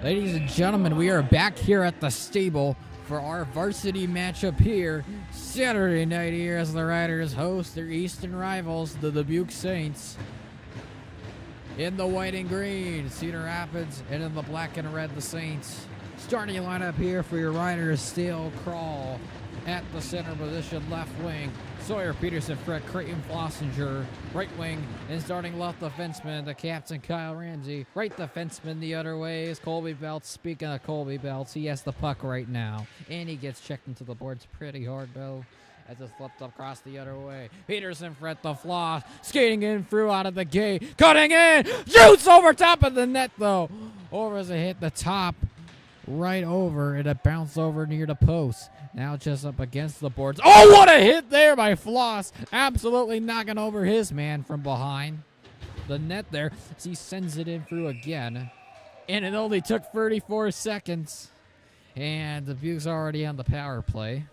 Ladies and gentlemen, we are back here at the stable for our varsity matchup here Saturday night here as the Riders host their Eastern rivals, the Dubuque Saints. In the white and green, Cedar Rapids, and in the black and red, the Saints. Starting lineup here for your Riders, Steele Crawl at the center position, left wing. Sawyer Peterson, Fred Creighton, Flossinger, right wing, and starting left defenseman, the captain Kyle Ramsey. Right defenseman the other way is Colby Belts. Speaking of Colby Belts, he has the puck right now, and he gets checked into the boards pretty hard though, as it's flipped across the other way. Peterson, Fred the Floss, skating in through out of the gate, cutting in, shoots over top of the net though. Over as it hit the top, right over, and it bounced over near the post. Now just up against the boards. Oh, what a hit there by Floss. Absolutely knocking over his man from behind the net there as he sends it in through again. And it only took 34 seconds. And Dubuque's already on the power play.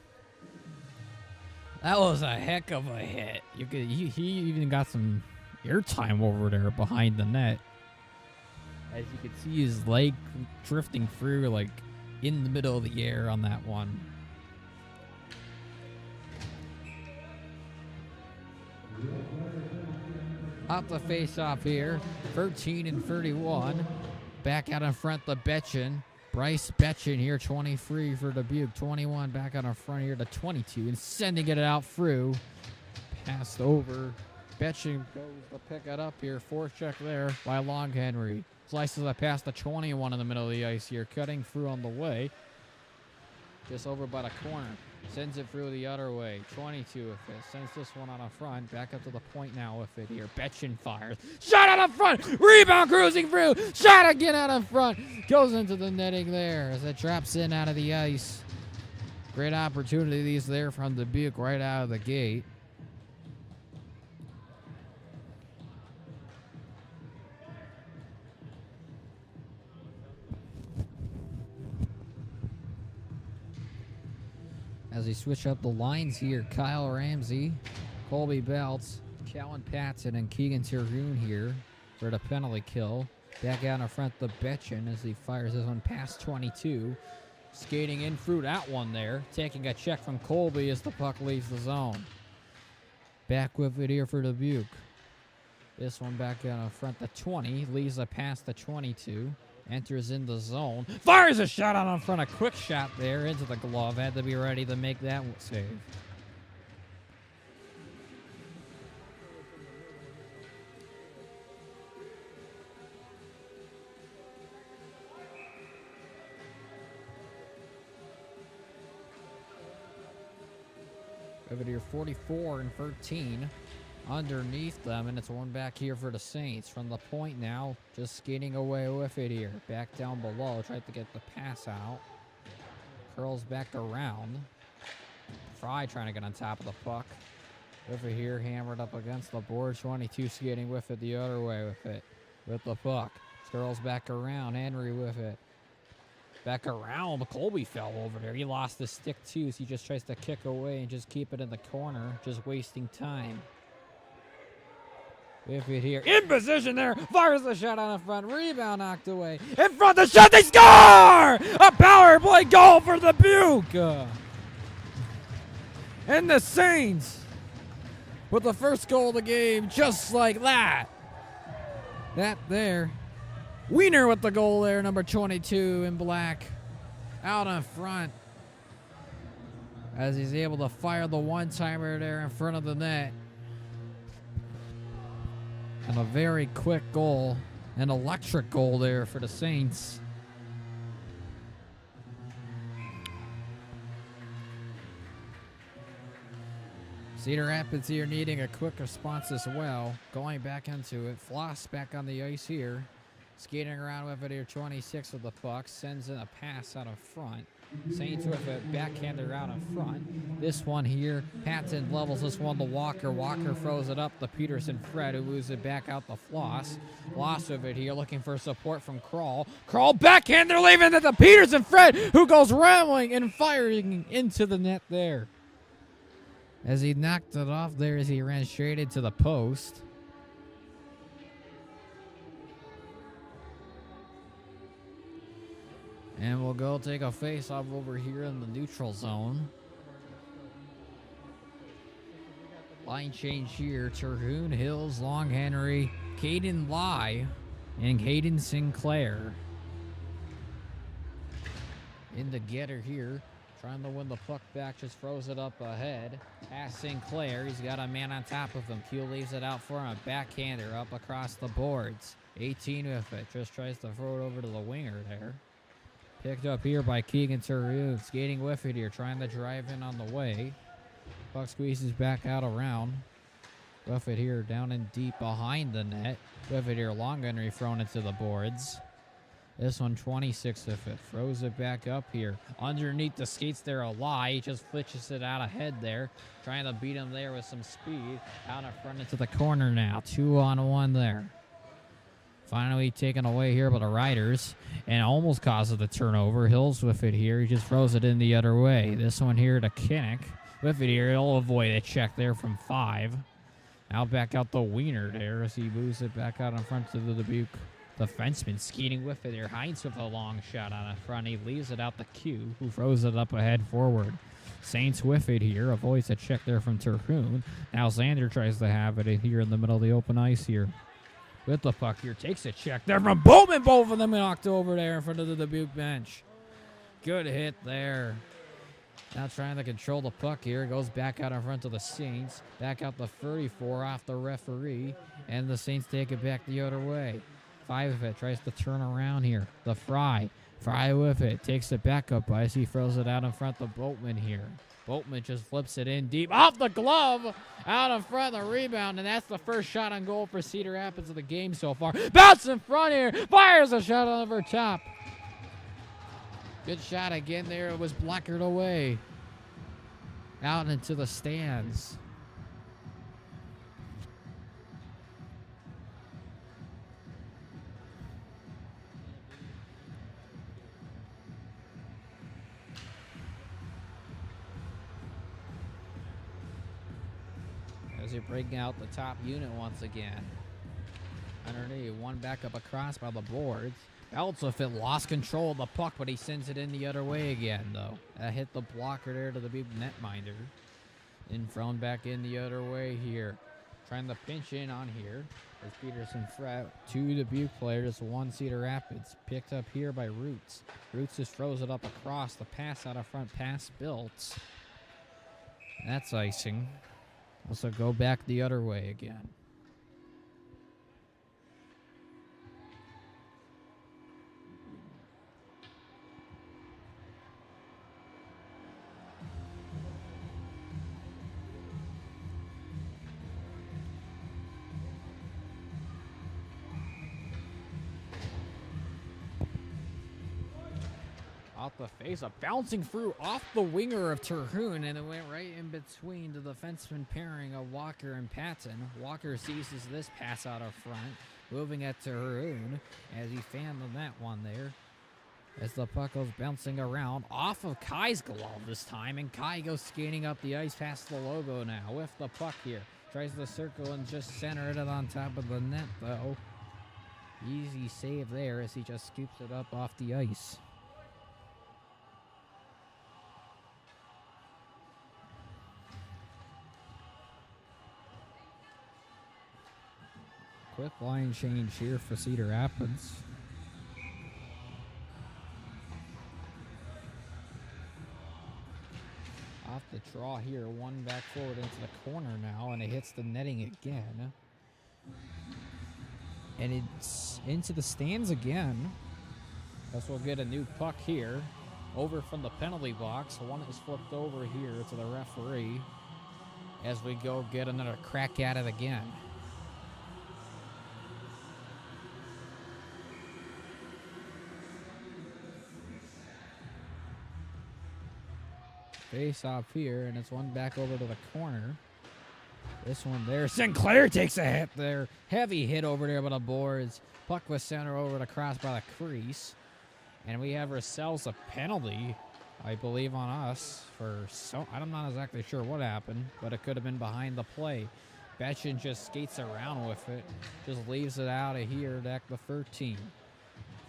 That was a heck of a hit. He even got some airtime over there behind the net. As you can see his leg drifting through like in the middle of the air on that one. Off the face-off here, 13 and 31. Back out in front, the Betchin. Bryce Betchin here, 23 for Dubuque. 21 back out in front here to 22, and sending it out through. Passed over. Betchin goes to pick it up here. Forecheck there by Long Henry. Slices it past the 21 in the middle of the ice here, cutting through on the way. Just over by the corner. Sends it through the other way. 22 with it. Sends this one on the front. Back up to the point now with it here. Betchin fires. Shot out of front. Rebound cruising through. Shot again out of front. Goes into the netting there as it drops in out of the ice. Great opportunities there from Dubuque right out of the gate. As we switch up the lines here, Kyle Ramsey, Colby Belts, Callan Patton, and Keegan Terhune here for the penalty kill. Back out in front, the Betchin as he fires this one past 22. Skating in through that one there. Taking a check from Colby as the puck leaves the zone. Back with it here for Dubuque. This one back out in front, the 20. Leaves a pass the 22. Enters in the zone. Fires a shot out in front. A quick shot there into the glove. Had to be ready to make that save. Over here, 44 and 13. Underneath them, and it's one back here for the Saints. From the point now, just skating away with it here. Back down below, tried to get the pass out. Curls back around. Fry trying to get on top of the puck. Over here, hammered up against the board. 22 skating with it the other way with it. With the puck. Curls back around. Henry with it. Back around. Colby fell over there. He lost the stick too, so he just tries to kick away and just keep it in the corner. Just wasting time. If it here, in position there, fires the shot on the front, rebound knocked away. In front of the shot, they score! A power play goal for the Dubuque. And the Saints with the first goal of the game, just like that. That there. Wiener with the goal there, number 22 in black. Out in front. As he's able to fire the one-timer there in front of the net. And a very quick goal, an electric goal there for the Saints. Cedar Rapids here needing a quick response as well. Going back into it. Floss back on the ice here. Skating around with it here, 26 with the puck. Sends in a pass out of front. Saints with it, backhander out in front. This one here, Patton levels this one to Walker. Walker throws it up to Peterson Fred, who moves it back out to Floss. Floss with it here, looking for support from Crawl. Crawl backhander, leaving it to Peterson Fred, who goes rambling and firing into the net there. As he knocked it off there as he ran straight into the post. And we'll go take a face-off over here in the neutral zone. Line change here. Terhune, Hills, Long Henry, Caden Lai, and Caden Sinclair. In the getter here. Trying to win the puck back, just throws it up ahead. Pass Sinclair, he's got a man on top of him. Q leaves it out for him, a backhander up across the boards. 18 with it, just tries to throw it over to the winger there. Picked up here by Keegan Terhune, skating with it here, trying to drive in on the way. Puck squeezes back out around. With it here, down and deep behind the net. With it here, Long Henry thrown into the boards. This one, 26 if it. Throws it back up here. Underneath the skates there, a lie. He just flitches it out ahead there. Trying to beat him there with some speed. Out in front into the corner now. 2-on-1 there. Finally taken away here by the Riders. And almost causes the turnover. Hills with it here. He just throws it in the other way. This one here to Kinnick. With it here, he'll avoid a check there from 5. Now back out the wiener there as he moves it back out in front to the Dubuque defenseman. Skating with it here. Heinz with a long shot on the front. He leaves it out the Q, who throws it up ahead forward. Saints with it here. Avoids a check there from Terhune. Now Xander tries to have it in here in the middle of the open ice here. With the puck here. Takes a check there from Bowman. Both of them knocked over there in front of the Dubuque bench. Good hit there. Now trying to control the puck here. Goes back out in front of the Saints. Back out the 34 off the referee. And the Saints take it back the other way. 5 of it. Tries to turn around here. The Fry. Fry with it. Takes it back up as he throws it out in front of Boatman here. Boatman just flips it in deep. Off the glove. Out in front of the rebound. And that's the first shot on goal for Cedar Rapids of the game so far. Bounce in front here. Fires a shot over top. Good shot again there. It was blockered away. Out into the stands. As you're breaking out the top unit once again. Underneath, one back up across by the boards. Belts with it, lost control of the puck, but he sends it in the other way again, though. That hit the blocker there to the big netminder. And thrown back in the other way here. Trying to pinch in on here. As Peterson Fret, 2 Dubuque players, 1 Cedar Rapids. Picked up here by Roots. Roots just throws it up across. The pass out of front, pass built. That's icing. Also go back the other way again. Off the face, bouncing through off the winger of Terhune, and it went right in between the defenseman pairing of Walker and Patton. Walker seizes this pass out of front, moving at Terhune as he fanned the net one there. As the puck goes bouncing around off of Kai's glove this time, and Kai goes skating up the ice past the logo now with the puck here. Tries to circle and just center it on top of the net, though. Easy save there as he just scoops it up off the ice. Quick line change here for Cedar Rapids. Off the draw here, one back forward into the corner now, and it hits the netting again. And it's into the stands again. Thus we'll get a new puck here. Over from the penalty box. One is flipped over here to the referee. As we go get another crack at it again. Face off here, and it's one back over to the corner. This one there. Sinclair takes a hit there. Heavy hit over there by the boards. Puck was center over the cross by the crease. And we have ourselves a penalty, I believe, on us for I'm not exactly sure what happened, but it could have been behind the play. Betchen just skates around with it. Just leaves it out of here, deck the 13.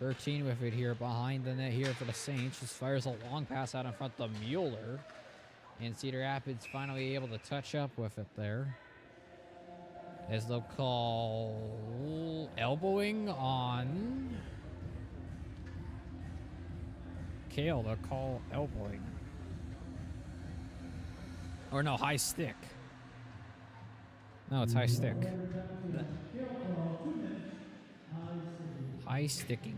13 with it here behind the net here for the Saints. Just fires a long pass out in front of Mueller. And Cedar Rapids finally able to touch up with it there. As they'll call elbowing on Kale. They'll call elbowing. Or no, high stick. No, it's high stick. High sticking.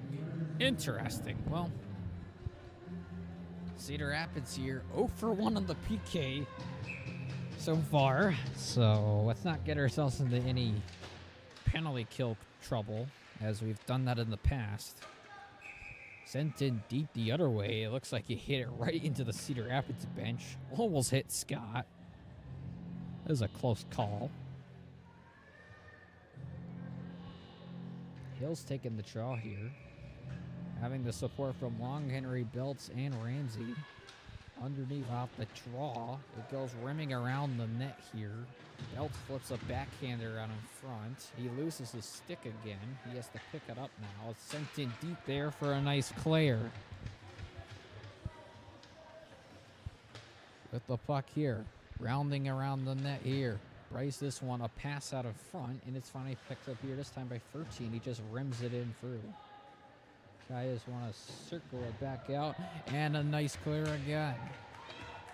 Interesting. Well, Cedar Rapids here 0 for 1 on the PK so far. So let's not get ourselves into any penalty kill trouble, as we've done that in the past. Sent in deep the other way. It looks like you hit it right into the Cedar Rapids bench. Almost hit Scott. That was a close call. Hill's taking the draw here. Having the support from Long, Henry, Belts, and Ramsey. Underneath off the draw. It goes rimming around the net here. Belts flips a backhander out in front. He loses his stick again. He has to pick it up now. It's sent in deep there for a nice clear. With the puck here. Rounding around the net here. Bryce this one a pass out of front, and it's finally picked up here this time by 13. He just rims it in through. Guy just want to circle it back out, and a nice clear again.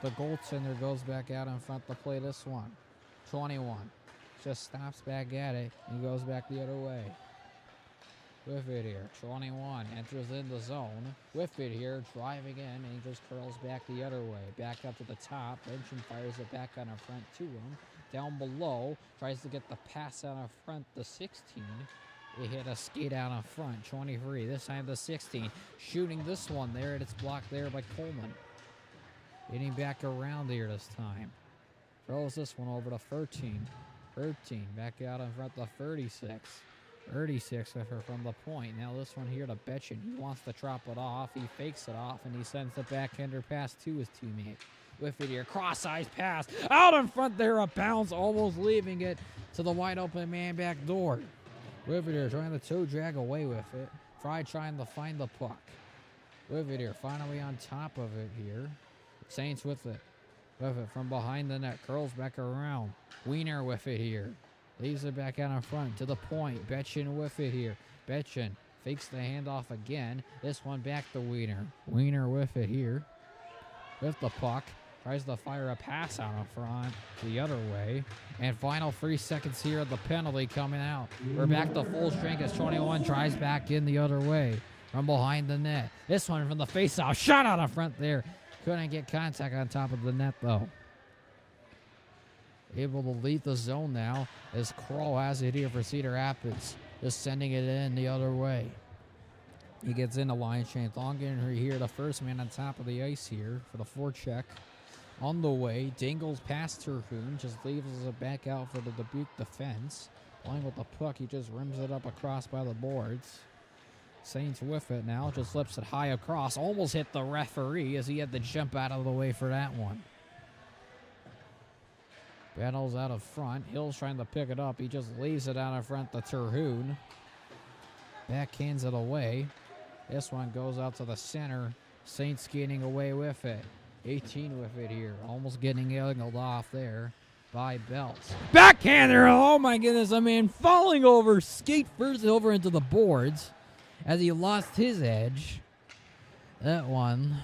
The goaltender goes back out in front to play this one. 21. Just stops back at it and goes back the other way. With it here. 21 enters in the zone. With it here, driving in, and he just curls back the other way. Back up to the top. Benson fires it back on in front to him. Down below, tries to get the pass out in front to 16. They hit a skate out in front, 23. This time the 16. Shooting this one there, and it's blocked there by Coleman. Getting back around here this time. Throws this one over to 13. 13 back out in front to 36. 36 with her from the point. Now this one here to Betchin. He wants to drop it off. He fakes it off, and he sends the backhander pass to his teammate. With it here, cross-eyes pass. Out in front there, a bounce, almost leaving it to the wide open man back door. With it here, trying to toe drag away with it. Fry trying to find the puck. With it here, finally on top of it here. Saints with it. With it from behind the net, curls back around. Wiener with it here. Leaves it back out in front to the point. Betchin with it here. Betchin fakes the handoff again. This one back to Wiener. Wiener with it here. With the puck. Tries to fire a pass out in front the other way. And final 3 seconds here of the penalty coming out. We're back to full strength as 21 tries back in the other way from behind the net. This one from the faceoff. Shot out in front there. Couldn't get contact on top of the net though. Able to leave the zone now as Kroll has it here for Cedar Rapids. Just sending it in the other way. He gets in the line change. Longenry here, the first man on top of the ice here for the forecheck. On the way, dangles past Terhune, just leaves it back out for the Dubuque defense. Playing with the puck, he just rims it up across by the boards. Saints with it now, just flips it high across. Almost hit the referee as he had to jump out of the way for that one. Battles out of front. Hill's trying to pick it up. He just leaves it out in front to Terhune. Backhands it away. This one goes out to the center. Saints skating away with it. 18 with it here. Almost getting angled off there by Belts. Backhander! Oh my goodness, I mean, falling over. Skate first over into the boards as he lost his edge. That one.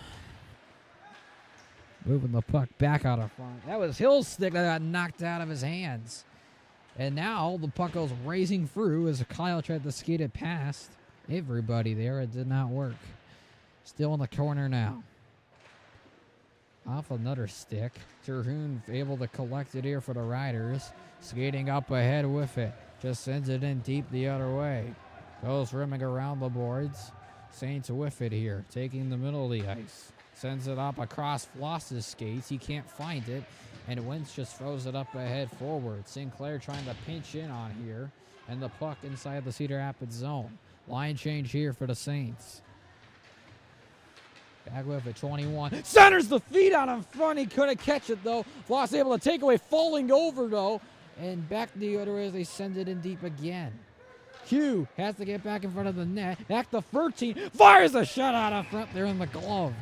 Moving the puck back out of front. That was Hill's stick that got knocked out of his hands. And now the puck goes racing through as Kyle tried to skate it past everybody there. It did not work. Still in the corner now. Off another stick. Terhune able to collect it here for the Riders. Skating up ahead with it. Just sends it in deep the other way. Goes rimming around the boards. Saints with it here. Taking the middle of the ice. Sends it up across Floss's skates. He can't find it. And Wentz just throws it up ahead forward. Sinclair trying to pinch in on here. And the puck inside the Cedar Rapids zone. Line change here for the Saints. Back with it, 21. Centers the feet out in front. He couldn't catch it, though. Floss able to take away, falling over, though. And back the other way as they send it in deep again. Q has to get back in front of the net. Back to 13. Fires a shot out of front there in the glove.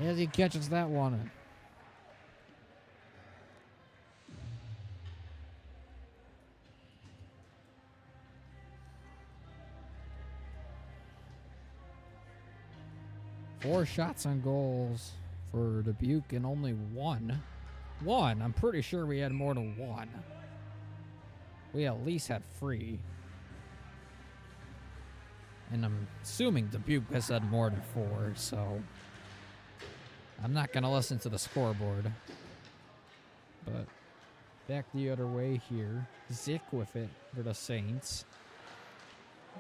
As he catches that one in. Four shots on goals for Dubuque and only one. I'm pretty sure we had more than one. We at least had 3. And I'm assuming Dubuque has had more than 4, so I'm not going to listen to the scoreboard. But back the other way here. Zick with it for the Saints.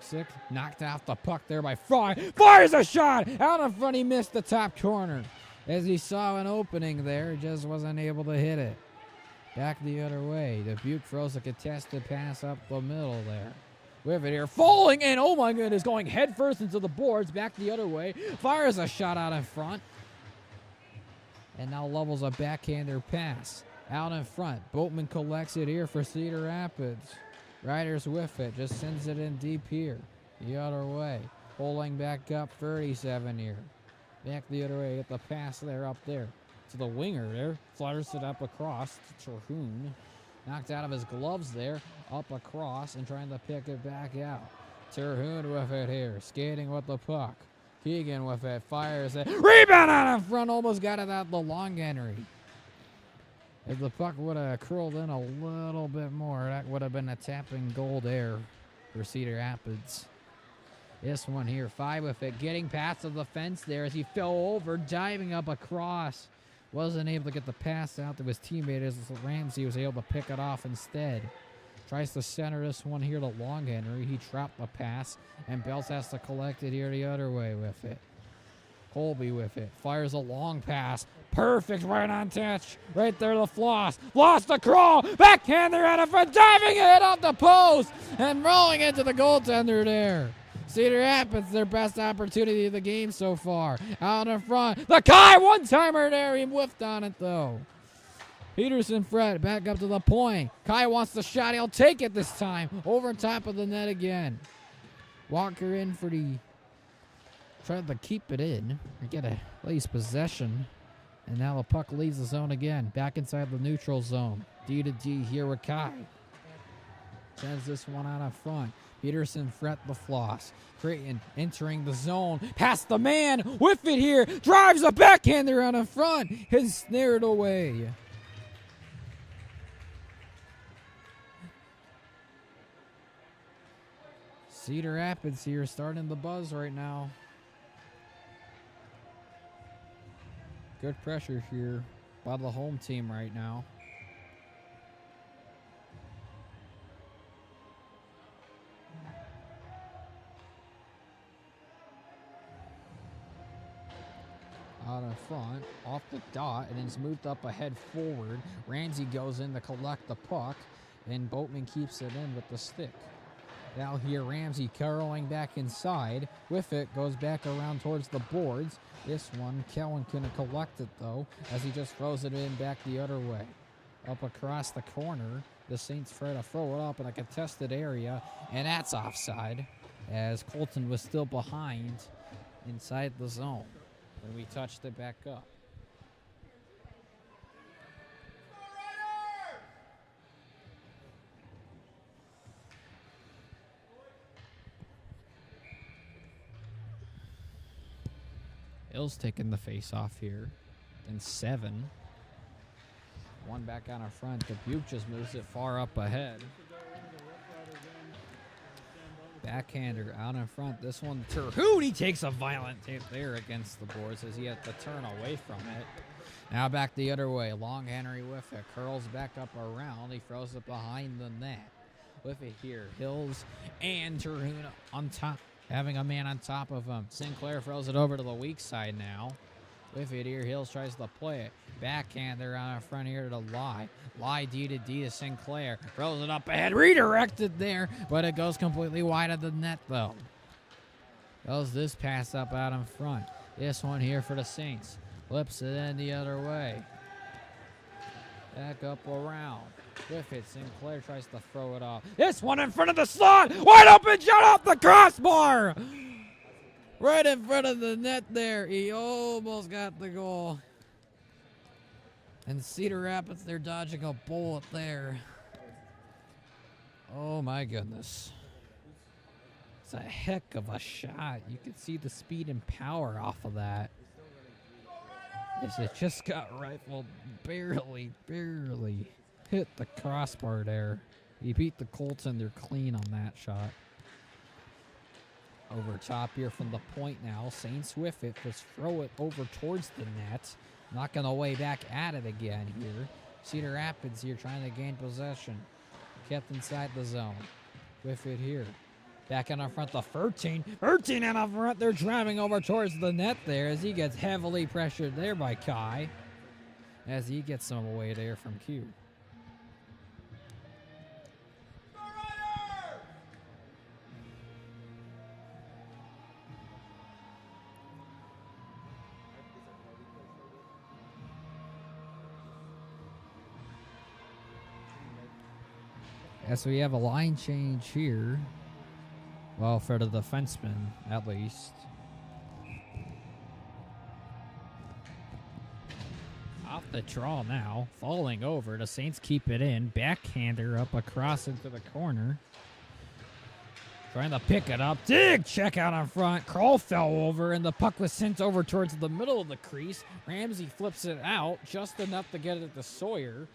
Zick knocked off the puck there by Fry. Fires a shot! Out in front, he missed the top corner. As he saw an opening there, just wasn't able to hit it. Back the other way. Dubuque throws a contested pass up the middle there. With it here, falling in. Oh my goodness, going headfirst into the boards. Back the other way. Fires a shot out in front. And now levels a backhander pass. Out in front. Boatman collects it here for Cedar Rapids. Riders with it. Just sends it in deep here. The other way. Pulling back up 37 here. Back the other way. Get the pass there up there. To the winger there. Flutters it up across to Terhune. Knocked out of his gloves there. Up across and trying to pick it back out. Terhune with it here. Skating with the puck. Keegan with it. Fires it. Rebound out in front. Almost got it out the long Henry. If the puck would have curled in a little bit more, that would have been a tapping goal there for Cedar Rapids. This one here, 5 with it. Getting past the fence there as he fell over. Diving up across. Wasn't able to get the pass out to his teammate as Ramsey was able to pick it off instead. Tries to center this one here to Long Henry. He dropped the pass, and Bells has to collect it here the other way with it. Colby with it. Fires a long pass. Perfect right on touch. Right there to Floss. Lost the crawl. Backhander out of front. Diving it off the post. And rolling into the goaltender there. Cedar Rapids, their best opportunity of the game so far. Out in front. The Kai one-timer there. He whiffed on it, though. Peterson Fred back up to the point. Kai wants the shot. He'll take it this time. Over top of the net again. Walker in for the... Tried to keep it in. Or get at least possession. And now the puck leaves the zone again. Back inside the neutral zone. D to D here with Kai. Sends this one out in front. Peterson fret the Floss. Creighton entering the zone. Past the man. With it here. Drives a backhander out in front. Is snared away. Cedar Rapids here starting the buzz right now. Good pressure here by the home team right now. Out in front, off the dot, and it's moved up ahead forward. Ramsey goes in to collect the puck, and Boatman keeps it in with the stick. Now here, Ramsey curling back inside. With it, goes back around towards the boards. This one, Kellen couldn't collect it, though, as he just throws it in back the other way. Up across the corner, the Saints try to throw it up in a contested area, and that's offside, as Colton was still behind inside the zone when we touched it back up. Hill's taking the face off here. And 7. One back on our front. Dubuque just moves it far up ahead. Backhander out in front. This one, Terhune, he takes a violent tip there against the boards as he had to turn away from it. Now back the other way. Long Henry with it. Curls back up around. He throws it behind the net. With it here. Hills and Terhune on top. Having a man on top of him. Sinclair throws it over to the weak side now. With it here, Hills tries to play it. Backhander on our front here to Lai. Lai D to D to Sinclair. Throws it up ahead. Redirected there, but it goes completely wide of the net, though. Goes this pass up out in front. This one here for the Saints. Flips it in the other way. Back up around. With it, Sinclair tries to throw it off. This one in front of the slot. Wide open shot off the crossbar. Right in front of the net there. He almost got the goal. And Cedar Rapids, they're dodging a bullet there. Oh my goodness. It's a heck of a shot. You can see the speed and power off of that. As it just got rifled, barely hit the crossbar there. He beat the Colts and they're clean on that shot. Over top here from the point now. Saints with it. Just throw it over towards the net. Knocking the way back at it again here. Cedar Rapids here trying to gain possession. Kept inside the zone. With it here. Back in our front, the 13. 13 in up front. They're driving over towards the net there as he gets heavily pressured there by Kai. As he gets some away there from Q. As we have a line change here. Well, for the defenseman, at least. Off the draw now. Falling over. The Saints keep it in. Backhander up across into the corner. Trying to pick it up. Dig check out on front. Kroll fell over, and the puck was sent over towards the middle of the crease. Ramsey flips it out just enough to get it to Sawyer.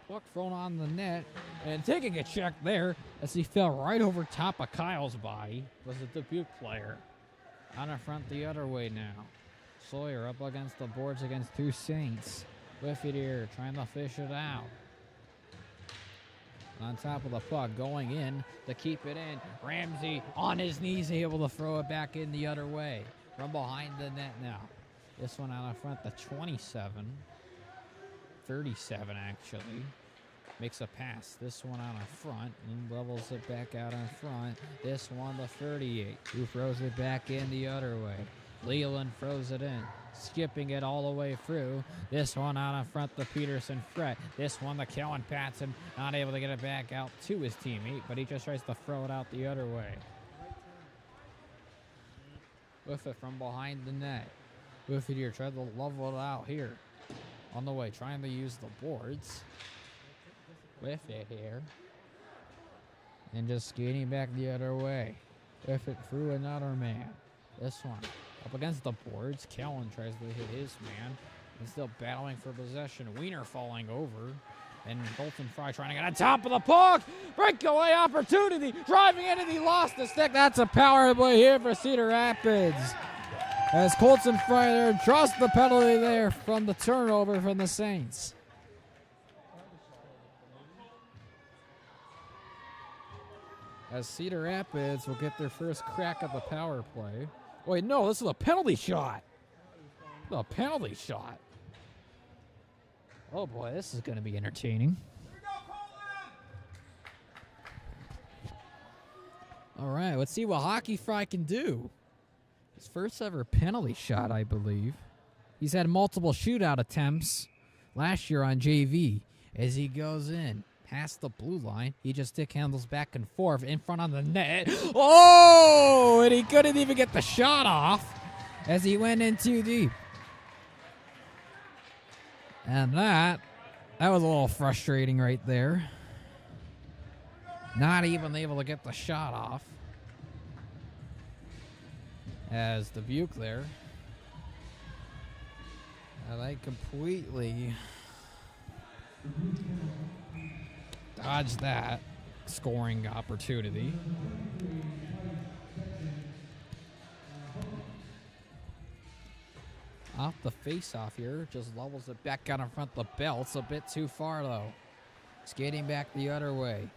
Puck thrown on the net, and taking a check there as he fell right over top of Kyle's body was a Dubuque player. On the front the other way now. Sawyer up against the boards against two Saints. With it here, trying to fish it out. On top of the puck, going in to keep it in. Ramsey on his knees, able to throw it back in the other way. From behind the net now. This one out in front, the 27. 37 actually. Makes a pass. This one out in front and levels it back out in front. This one the 38, who throws it back in the other way. Leland throws it in, skipping it all the way through. This one out in front the Peterson Fret. This one the Kellen Patson, not able to get it back out to his teammate, but he just tries to throw it out the other way. With it from behind the net. With it here, try to level it out here. On the way, trying to use the boards. With it here. And just skating back the other way. With it through another man. This one up against the boards. Kellen tries to hit his man. And still battling for possession. Wiener falling over. And Colton Fry trying to get on top of the puck. Breakaway opportunity. Driving in and he lost the stick. That's a power play here for Cedar Rapids. As Colton Fry there draws the penalty there from the turnover from the Saints. As Cedar Rapids will get their first crack at the power play. Wait, no, this is a penalty shot. A penalty shot. Oh boy, this is going to be entertaining. All right, let's see what Hockey Fry can do. His first ever penalty shot, I believe. He's had multiple shootout attempts last year on JV. As he goes in past the blue line, he just stick handles back and forth in front of the net. Oh, and he couldn't even get the shot off as he went in too deep. And that was a little frustrating right there. Not even able to get the shot off. As Dubuque there. And I completely dodged that scoring opportunity. Off the face-off here, just levels it back out in front of the belts. A bit too far though. Skating back the other way.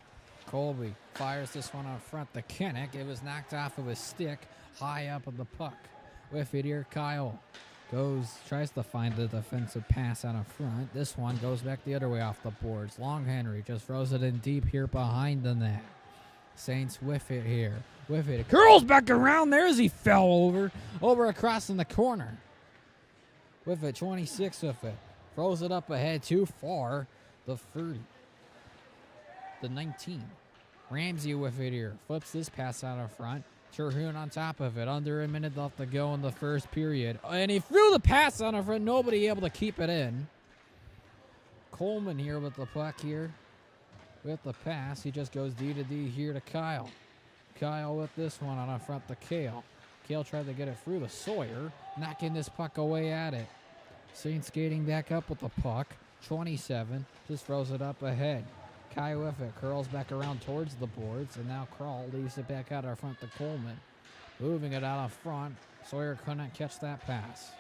Colby fires this one out front to Kinnick. It was knocked off of his stick, high up of the puck. With it here, Kyle tries to find the defensive pass out in front. This one goes back the other way off the boards. Long Henry just throws it in deep here behind the net. Saints with it here. With it. Curls back around there as he fell over across in the corner. With it, 26 with it. Throws it up ahead too far. The 30. the 19. Ramsey with it here. Flips this pass out of front. Terhune on top of it. Under a minute left to go in the first period. And he threw the pass out of front. Nobody able to keep it in. Coleman here with the puck here. With the pass. He just goes D to D here to Kyle. Kyle with this one on front to Kale. Kale tried to get it through to Sawyer. Knocking this puck away at it. Saints skating back up with the puck. 27. Just throws it up ahead. Kai with it. Curls back around towards the boards. And now Krall leaves it back out in front to Coleman. Moving it out in front. Sawyer couldn't catch that pass.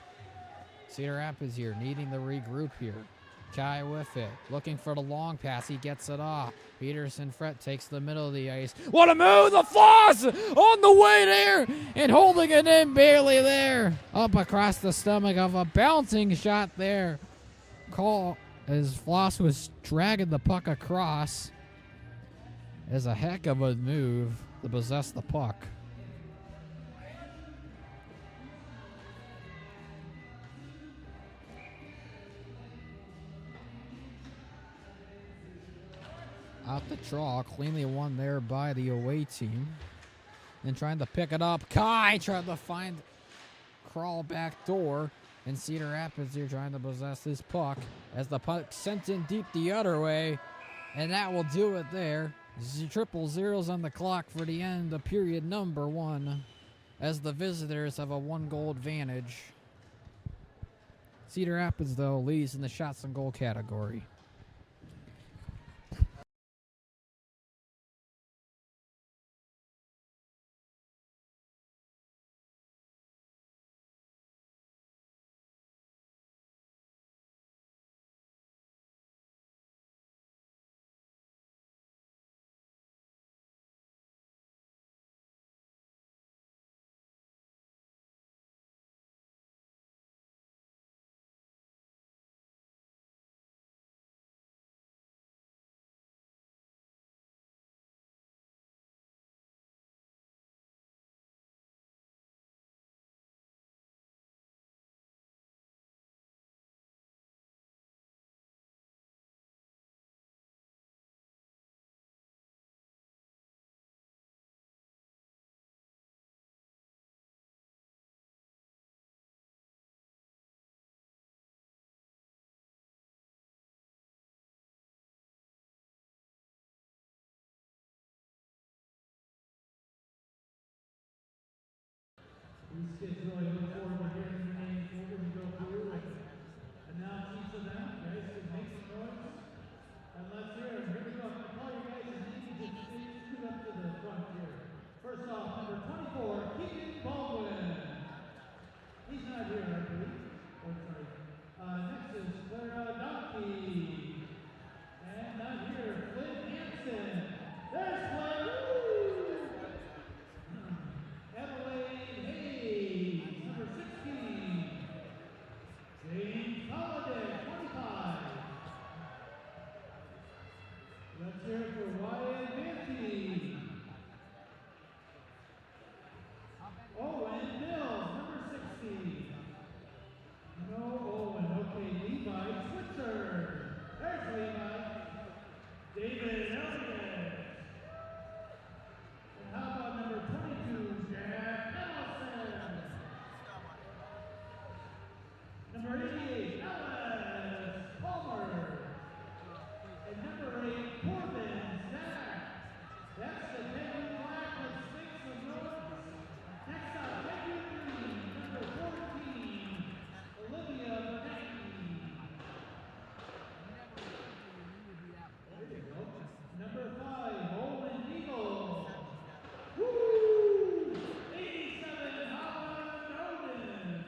Cedar Rapids here. Needing to regroup here. Kai with it. Looking for the long pass. He gets it off. Peterson Fret takes the middle of the ice. What a move! The Floss on the way there and holding it in barely there. Up across the stomach of a bouncing shot there. Call as Floss was dragging the puck across. Is a heck of a move to possess the puck. Out the draw, cleanly won there by the away team. Then trying to pick it up. Kai trying to find Crawl back door. And Cedar Rapids here trying to possess this puck as the puck sent in deep the other way. And that will do it there. Triple zeros on the clock for the end of period number 1 as the visitors have a 1-goal advantage. Cedar Rapids, though, leads in the shots on goal category. These kids really look forward to hearing your names. We're going to go through and announce each of them. You guys can make some noise. And let's hear them. Here we go. I'm going to call you guys and you can just scoot up to the front here. First off, number 24, Keegan Baldwin. He's not here, I believe. Oh, sorry. Next is Clara Donkey. And not here, Flynn Hansen. There's Flynn. Woo! Adelaide Hayes, number 16. James Holiday, 25. Let's hear it for Wyatt Manty. Owen Mills, number 60. No Owen, okay, Levi Switzer. There's Levi. David Elliott. And how about number 22, Jack Ellison? Number 88, Alice Palmer. And number 8, Corbin Zach. That's the Penguin Black with stakes of notes. Next up, Penguin Green, number 14, Olivia McKinney. There you go. Number 5, Owen Eagle. Woo! 87, Holland Oden.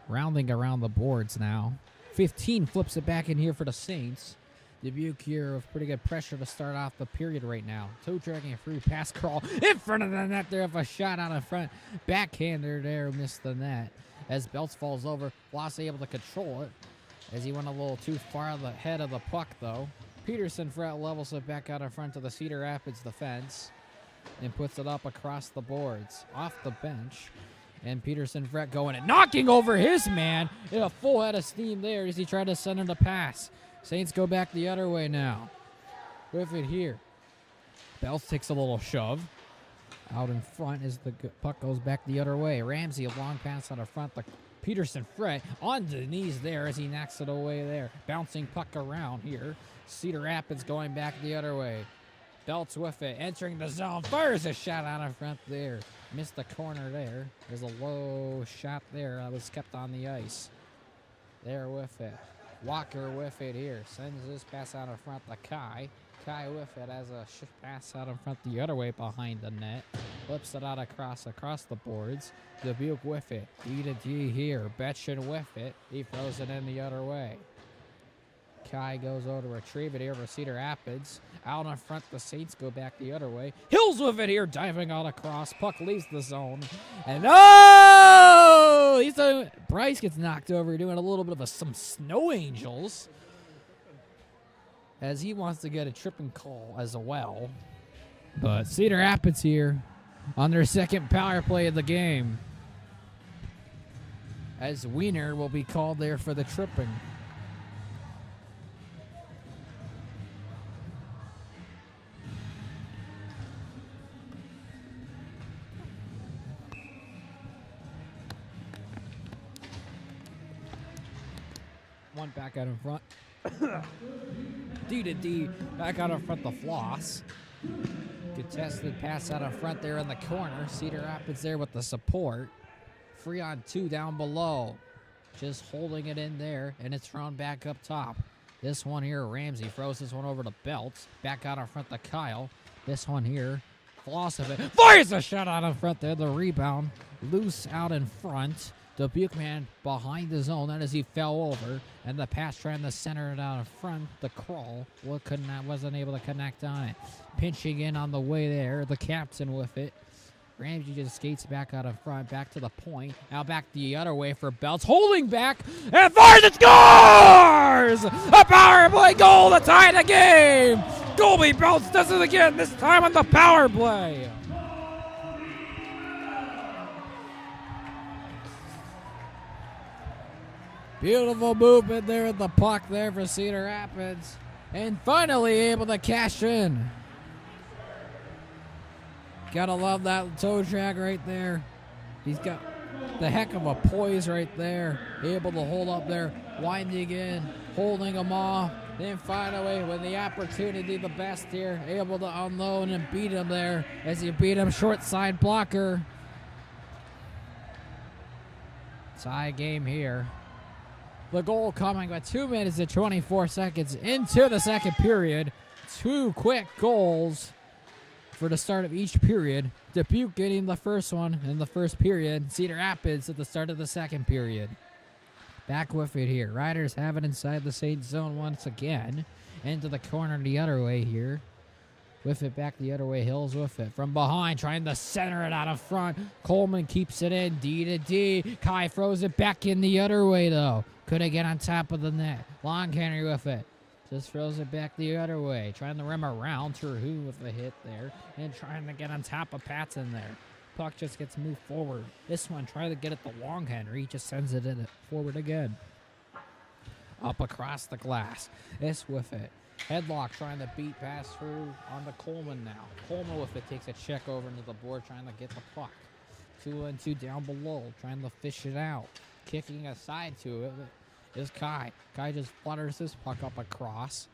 Rounding around the boards now. 15 flips it back in here for the Saints. Dubuque here with pretty good pressure to start off the period right now. Toe dragging a free pass crawl in front of the net there with a shot out in front. Backhander there, missed the net. As Belts falls over, Floss able to control it as he went a little too far ahead of the puck though. Peterson Fret levels it back out in front to the Cedar Rapids defense and puts it up across the boards, off the bench. And Peterson Fret going and knocking over his man in a full head of steam there as he tried to center the pass. Saints go back the other way now. With it here. Belts takes a little shove out in front as the puck goes back the other way. Ramsey, a long pass out of front. The Peterson Fret on the knees there as he knocks it away there. Bouncing puck around here. Cedar Rapids going back the other way. Belts with it, entering the zone. Fires a shot out in front there. Missed the corner there. There's a low shot there that was kept on the ice. There with it. Walker with it here. Sends this pass out in front to Kai. Kai with it as a pass out in front the other way behind the net. Flips it out across the boards. Dubuque with it. D to D here. Betchin with it. He throws it in the other way. Kai goes over to retrieve it here for Cedar Rapids. Out in front, the Saints go back the other way. Hills with it here, diving out across. Puck leaves the zone. And Bryce gets knocked over, doing a little bit of some snow angels. As he wants to get a tripping call as well. But Cedar Rapids here on their second power play of the game. As Wiener will be called there for the tripping. One back out in front. D to D back out in front the Floss. Contested pass out in front there in the corner. Cedar Rapids there with the support. 3-on-2 down below. Just holding it in there, and it's thrown back up top. This one here, Ramsey throws this one over to Belts. Back out in front to Kyle. This one here, Floss of it. Fires a shot out in front there. The rebound loose out in front. Dubuque man behind the zone. That as he fell over. And the pass trying to center it out in front. The crawl wasn't able to connect on it. Pinching in on the way there. The captain with it. Ramsey just skates back out in front. Back to the point. Now back the other way for Belts. Holding back. And fires and scores! A power play goal to tie the game! Colby Belts does it again. This time on the power play. Beautiful movement there at the puck there for Cedar Rapids. And finally able to cash in. Gotta love that toe drag right there. He's got the heck of a poise right there. Able to hold up there, winding in, holding him off. Then finally, with the opportunity, the best here, able to unload and beat him there as he beat him short side blocker. Tie game here. The goal coming with 2 minutes and 24 seconds into the second period. Two quick goals for the start of each period. Dubuque getting the first one in the first period. Cedar Rapids at the start of the second period. Back with it here. Riders have it inside the Saints zone once again. Into the corner the other way here. With it back the other way. Hills with it. From behind, trying to center it out of front. Coleman keeps it in. D to D. Kai throws it back in the other way, though. Couldn't get on top of the net. Long Henry with it. Just throws it back the other way. Trying to rim around Terhune with the hit there. And trying to get on top of Patson there. Puck just gets moved forward. This one, trying to get it to Long Henry. Just sends it in forward again. Up across the glass. This with it. Headlock trying to beat pass through on the Coleman now. Coleman with it takes a check over into the board trying to get the puck. 2-on-2 down below. Trying to fish it out. Kicking aside to it is Kai. Kai just flutters this puck up across.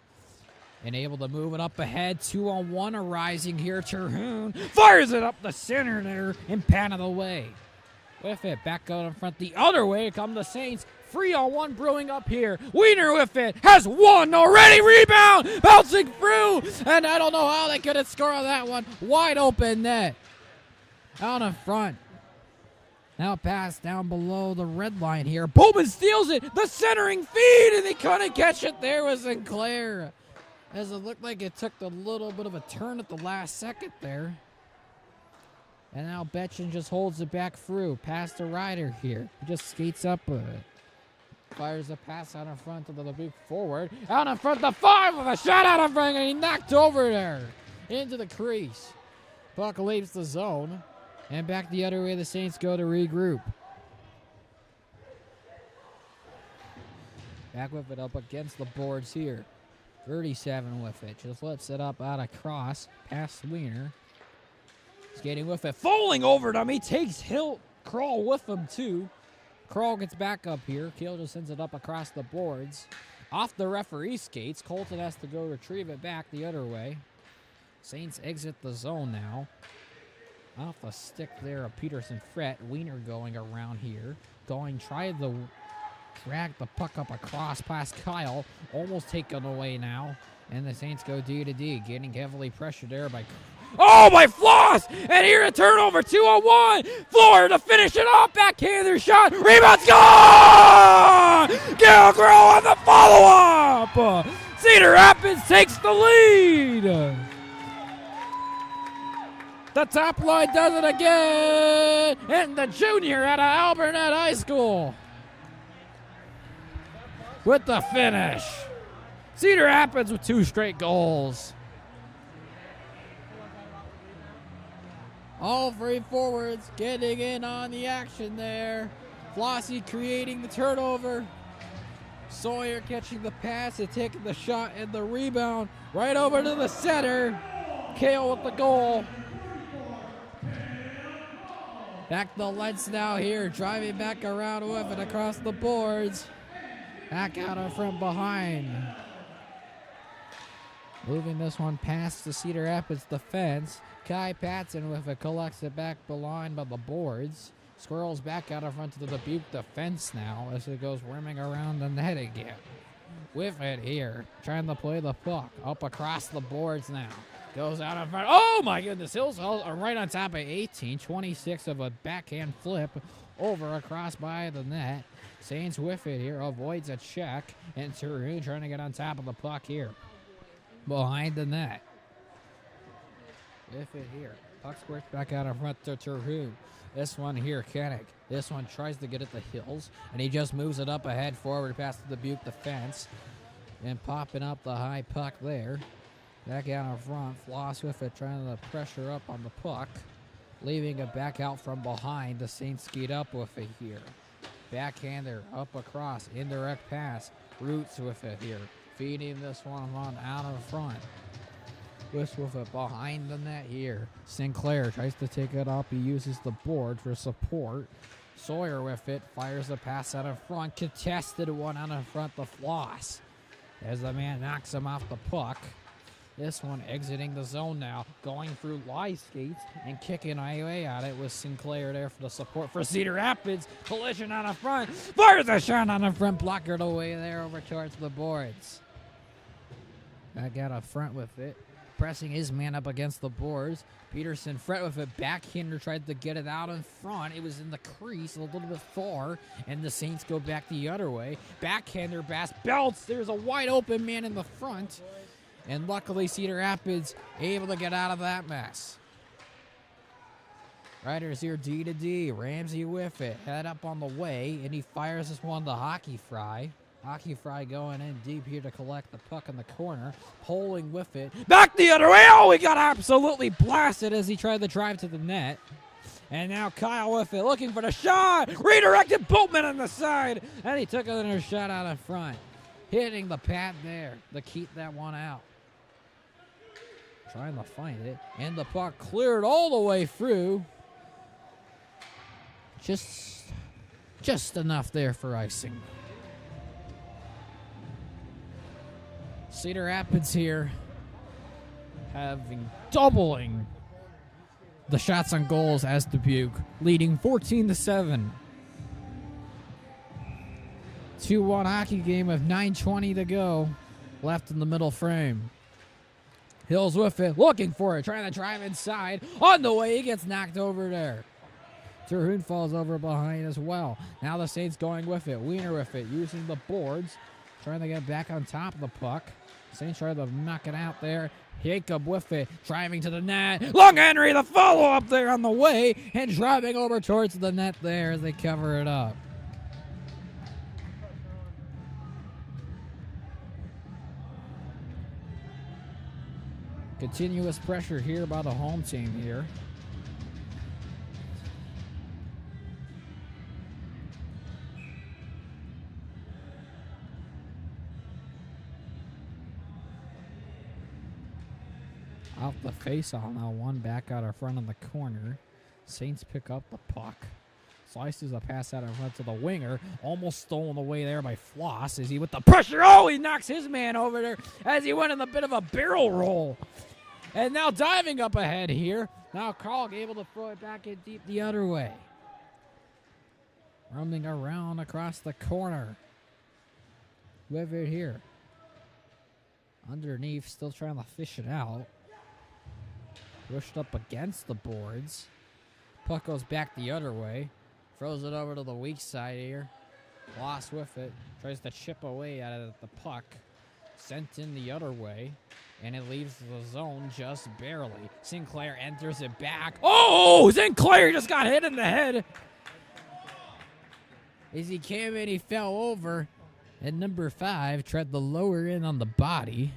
And able to move it up ahead. 2-on-1 arising here. Terhune fires it up the center there and pan it away. With it, back out in front the other way come the Saints. 3-on-1 brewing up here. Wiener with it. Has one already. Rebound. Bouncing through. And I don't know how they couldn't score on that one. Wide open net. Out in front. Now pass down below the red line here. Bowman steals it. The centering feed, and they couldn't catch it. There was Sinclair. As it looked like it took a little bit of a turn at the last second there. And now Betchen just holds it back through. Past the rider here. He just skates up with it. Fires a pass out in front to the Dubuque forward. Out in front, the 5 with a shot out in front, and he knocked over there into the crease. Puck leaves the zone, and back the other way the Saints go to regroup. Back with it up against the boards here. 37 with it. Just lets it up out across. Past Wiener. Skating with it. Falling over them. He takes Kroll with him too. Kroll gets back up here. Keel just sends it up across the boards. Off the referee skates. Colton has to go retrieve it back the other way. Saints exit the zone now. Off the stick there of Peterson Fret. Wiener going around here. Tried to drag the puck up across past Kyle. Almost taken away now. And the Saints go D to D. Getting heavily pressured there by... Oh, by Floss! And here a turnover, 2-on-1. Floor to finish it off. Backhander shot. Rebound's gone! Gil Grow on the follow-up. Cedar Rapids takes the lead. The top line does it again. And the junior out of Alburnett High School with the finish. Cedar Rapids with 2 straight goals. All 3 forwards getting in on the action there. Flossie creating the turnover. Sawyer catching the pass and taking the shot and the rebound right over to the center. Kale with the goal. Back the Lens now here, driving back around with it across the boards. Back out in front behind. Moving this one past the Cedar Rapids defense. Kai Patson with it collects it back behind by the boards. Squirrels back out in front to the Dubuque defense now as it goes rimming around the net again. With it here, trying to play the puck up across the boards now. Goes out in front. Oh my goodness, Hills are right on top of 18. 26 of a backhand flip over across by the net. Saints with it here, avoids a check. And Terhune trying to get on top of the puck here. Behind the net. With it here. Puck squirts back out in front to Terhune. This one here, Koenig. This one tries to get at the Hills, and he just moves it up ahead forward past the Dubuque defense. And popping up the high puck there. Back out in front. Floss with it, trying to pressure up on the puck. Leaving it back out from behind. The Saints skate up with it here. Backhander up across. Indirect pass. Roots with it here. Feeding this one on out in front. With it behind the net here. Sinclair tries to take it up. He uses the board for support. Sawyer with it. Fires the pass out in front. Contested one out in front to Floss. As the man knocks him off the puck. This one exiting the zone now. Going through lie skates and kicking away at it with Sinclair there for the support for Cedar Rapids. Collision out in front. Fires a shot on the front. Blockered away there over towards the boards. Back out up front with it. Pressing his man up against the boards. Peterson Fret with a backhander tried to get it out in front. It was in the crease a little bit far, and the Saints go back the other way. Backhander Bass belts. There's a wide open man in the front, and luckily Cedar Rapids able to get out of that mess. Riders here D to D. Ramsey with it. Head up on the way, and he fires this one to Hockey Fry. Hockey Fry going in deep here to collect the puck in the corner. Poling with it. Back the other way. Oh, he got absolutely blasted as he tried to drive to the net. And now Kyle with it, looking for the shot. Redirected Boatman on the side. And he took another shot out in front. Hitting the pad there to keep that one out. Trying to find it. And the puck cleared all the way through. Just enough there for icing. Cedar Rapids here doubling the shots on goals as Dubuque, leading 14-7. 2-1 hockey game with 9:20 to go left in the middle frame. Hills with it, looking for it, trying to drive inside. On the way, he gets knocked over there. Terhune falls over behind as well. Now the Saints going with it. Wiener with it, using the boards, trying to get back on top of the puck. Saints trying to knock it out there. Jacob with it, driving to the net. Long Henry, the follow-up there on the way, and driving over towards the net there as they cover it up. Continuous pressure here by the home team here. Out the face-off now, one back out in front of the corner. Saints pick up the puck. Slices a pass out in front to the winger. Almost stolen away there by Floss. Is he with the pressure? Oh, he knocks his man over there as he went in a bit of a barrel roll. And now diving up ahead here. Now Krog able to throw it back in deep the other way. Roaming around across the corner. With it here. Underneath, still trying to fish it out. Pushed up against the boards. Puck goes back the other way. Throws it over to the weak side here. Lost with it. Tries to chip away at it at the puck. Sent in the other way. And it leaves the zone just barely. Sinclair enters it back. Oh! Sinclair just got hit in the head. As he came in, he fell over. And number 5 tried to lower in on the body.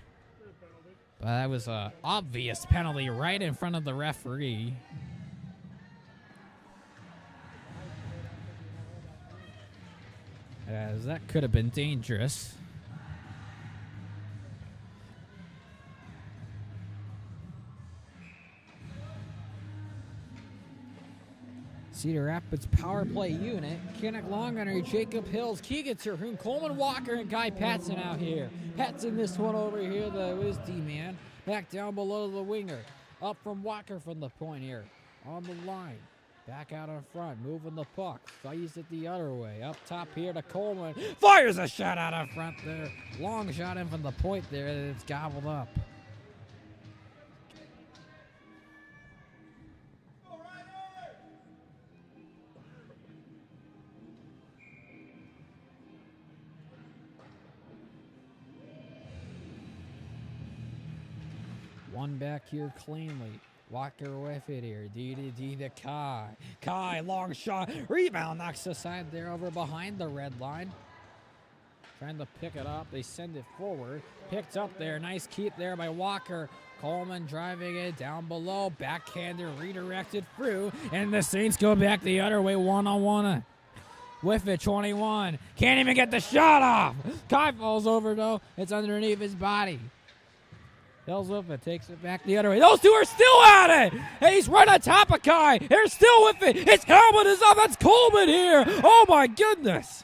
But that was an obvious penalty right in front of the referee. As that could have been dangerous. Cedar Rapids power play unit. Kinnick Longunner, Jacob Hills, Keegan Terhune, Coleman Walker, and Guy Patson out here. Patson this one over here, his D-man. Back down below the winger. Up from Walker from the point here. On the line. Back out in front, moving the puck. Fires it the other way. Up top here to Coleman. Fires a shot out in front there. Long shot in from the point there, and it's gobbled up. One back here cleanly. Walker with it here. D to Kai. Kai, long shot. Rebound knocks aside there over behind the red line. Trying to pick it up. They send it forward. Picked up there. Nice keep there by Walker. Coleman driving it down below. Backhander redirected through. And the Saints go back the other way. One-on-one. With it, 21. Can't even get the shot off. Kai falls over though. It's underneath his body. Hills with it, takes it back the other way. Those two are still at it. And he's right on top of Kai. They're still with it. His helmet is up. That's Coleman here. Oh, my goodness.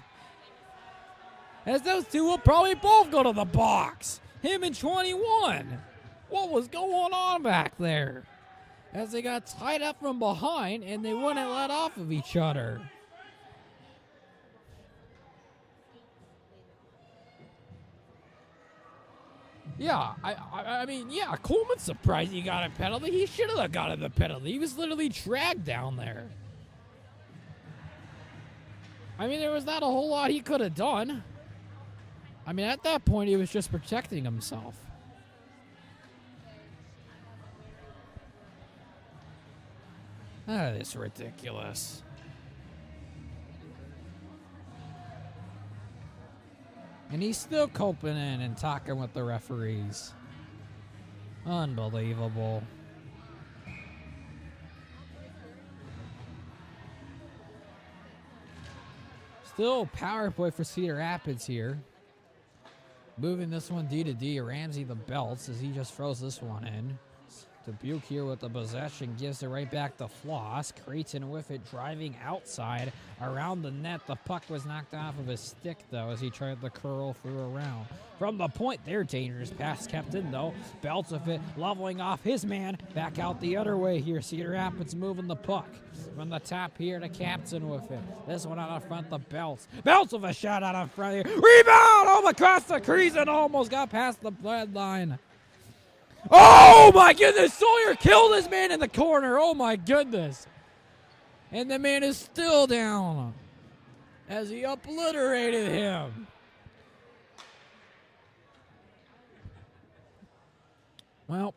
As those two will probably both go to the box. Him and 21. What was going on back there? As they got tied up from behind, and they wouldn't let off of each other. Yeah, I mean, yeah, Coleman's surprised he got a penalty. He should have gotten the penalty. He was literally dragged down there. I mean, there was not a whole lot he could have done. I mean, at that point, he was just protecting himself. That is ridiculous. And he's still coping in and talking with the referees. Unbelievable. Still power play for Cedar Rapids here. Moving this one D to D. Ramsey the belts as he just throws this one in. Dubuque here with the possession, gives it right back to Floss. Creighton with it, driving outside around the net. The puck was knocked off of his stick, though, as he tried to curl through around. From the point, they're dangerous pass kept in, though. Belts with it, leveling off his man. Back out the other way here. Cedar Rapids moving the puck. From the top here to Captain with it. This one out in front, the Belts. Belts with a shot out in front here. Rebound! Over across the crease and almost got past the red line. Oh, my goodness. Sawyer killed his man in the corner. Oh, my goodness. And the man is still down as he obliterated him. Well,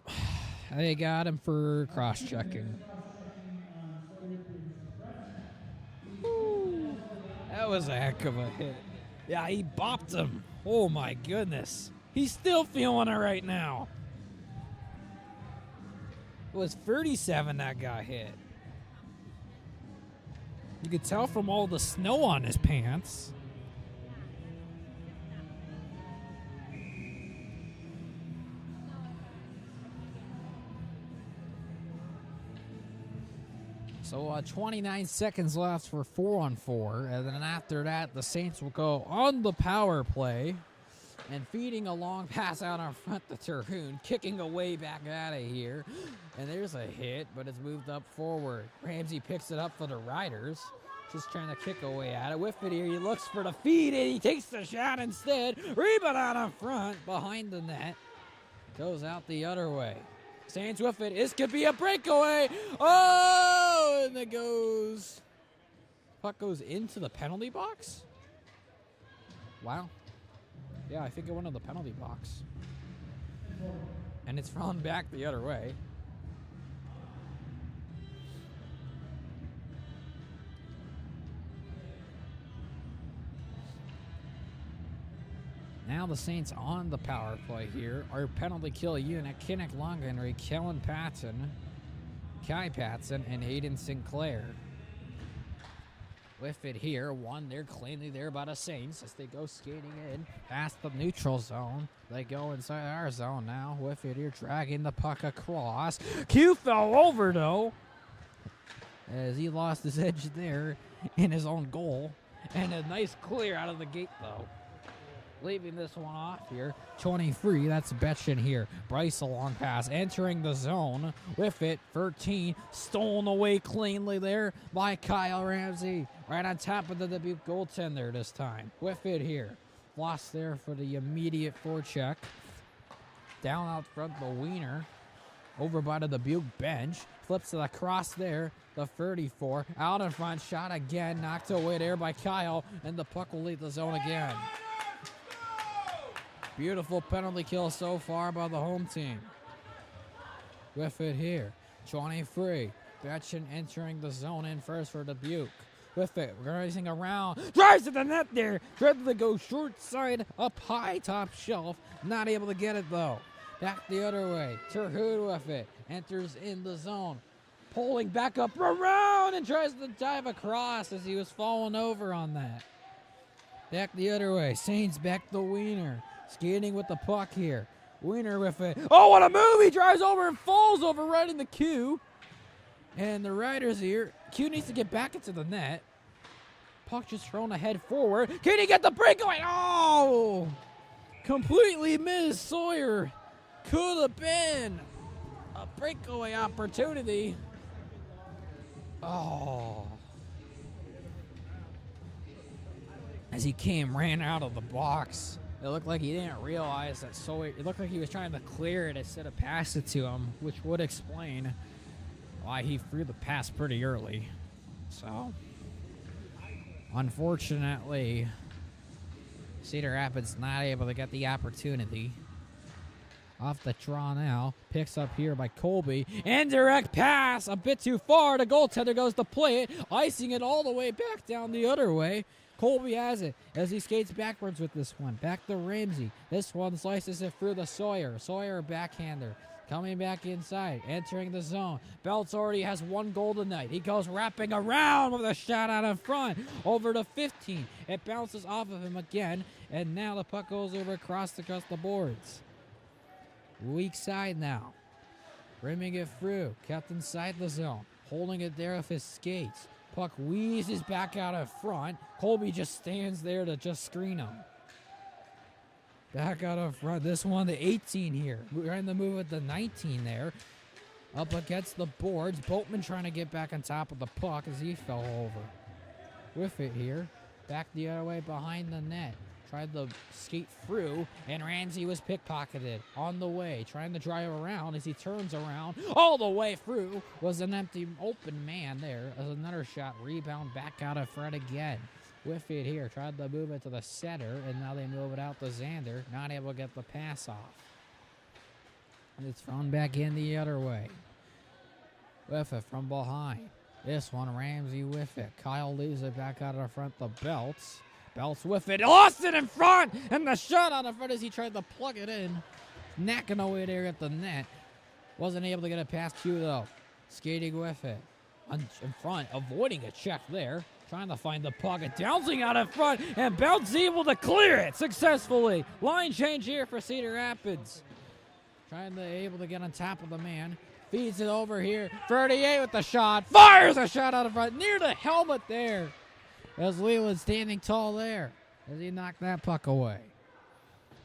they got him for cross-checking. Ooh, that was a heck of a hit. Yeah, he bopped him. Oh, my goodness. He's still feeling it right now. It was 37 that got hit. You could tell from all the snow on his pants. So 29 seconds left for 4-on-4. And then after that, the Saints will go on the power play. And feeding a long pass out in front to Terhune, kicking away back out of here. And there's a hit, but it's moved up forward. Ramsey picks it up for the Riders. Just trying to kick away at it. With it here, he looks for the feed, and he takes the shot instead. Rebound out in front, behind the net. Goes out the other way. Saints with it. This could be a breakaway. Oh, and it goes. Puck goes into the penalty box. Wow. Yeah, I think it went in the penalty box. And it's thrown back the other way. Now the Saints on the power play here. Our penalty kill unit, Kinnick Longenry, Kellen Patton, Kai Patson, and Aiden Sinclair. With it here, one there cleanly there by the Saints as they go skating in past the neutral zone. They go inside our zone now. With it here, dragging the puck across. Q fell over though, as he lost his edge there in his own goal. And a nice clear out of the gate though. Leaving this one off here. 23, that's Betchin here. Bryce a long pass, entering the zone. With it, 13, stolen away cleanly there by Kyle Ramsey. Right on top of the Dubuque goaltender this time. With it here. Lost there for the immediate forecheck. Down out front, the wiener. Over by the Dubuque bench. Flips to the cross there. The 34. Out in front, shot again. Knocked away there by Kyle. And the puck will leave the zone again. Beautiful penalty kill so far by the home team. With it here. 23. Betchin entering the zone in first for Dubuque. With it, rising around. Drives to the net there. Tried to go short side, up high, top shelf. Not able to get it though. Back the other way. Terhune with it. Enters in the zone. Pulling back up around and tries to dive across as he was falling over on that. Back the other way. Saints back the wiener. Skating with the puck here. Wiener with it. Oh, what a move! He drives over and falls over right in the queue. And the Riders here. Q needs to get back into the net. Puck just thrown ahead forward. Can he get the breakaway? Oh! Completely missed. Sawyer. Could have been a breakaway opportunity. Oh. As he ran out of the box. It looked like he didn't realize that Sawyer, it looked like he was trying to clear it instead of pass it to him, which would explain why he threw the pass pretty early. So, unfortunately, Cedar Rapids not able to get the opportunity. Off the draw now, picks up here by Colby. Indirect pass, a bit too far. The goaltender goes to play it, icing it all the way back down the other way. Colby has it as he skates backwards with this one. Back to Ramsey. This one slices it through the Sawyer. Sawyer backhander. Coming back inside. Entering the zone. Belts already has one goal tonight. He goes wrapping around with a shot out in front. Over to 15. It bounces off of him again. And now the puck goes over across the boards. Weak side now. Rimming it through. Kept inside the zone. Holding it there with his skates. Puck wheezes back out in front. Colby just stands there to just screen him. Back out in front. This one, the 18 here. We're trying to move with the 19 there. Up against the boards. Boatman trying to get back on top of the puck as he fell over. With it here. Back the other way behind the net. tried to skate through, and Ramsey was pickpocketed on the way, trying to drive around. As he turns around all the way through, was an empty open man there. As another shot, rebound back out of front again. With it here, tried to move it to the center, and now they move it out to Xander, not able to get the pass off. And it's thrown back in the other way. With it from behind. This one, Ramsey with it. Kyle leaves it back out of front to Belts. Belts with it. Lost it in front! And the shot out in front as he tried to plug it in. Knocking away there at the net. Wasn't able to get it past Q, though. Skating with it. In front, avoiding a check there. Trying to find the puck. Downsing out in front. And Belts able to clear it successfully. Line change here for Cedar Rapids. Trying to able to get on top of the man. Feeds it over here. 38 with the shot. Fires a shot out of front. Near the helmet there. As Leland standing tall there. As he knocked that puck away.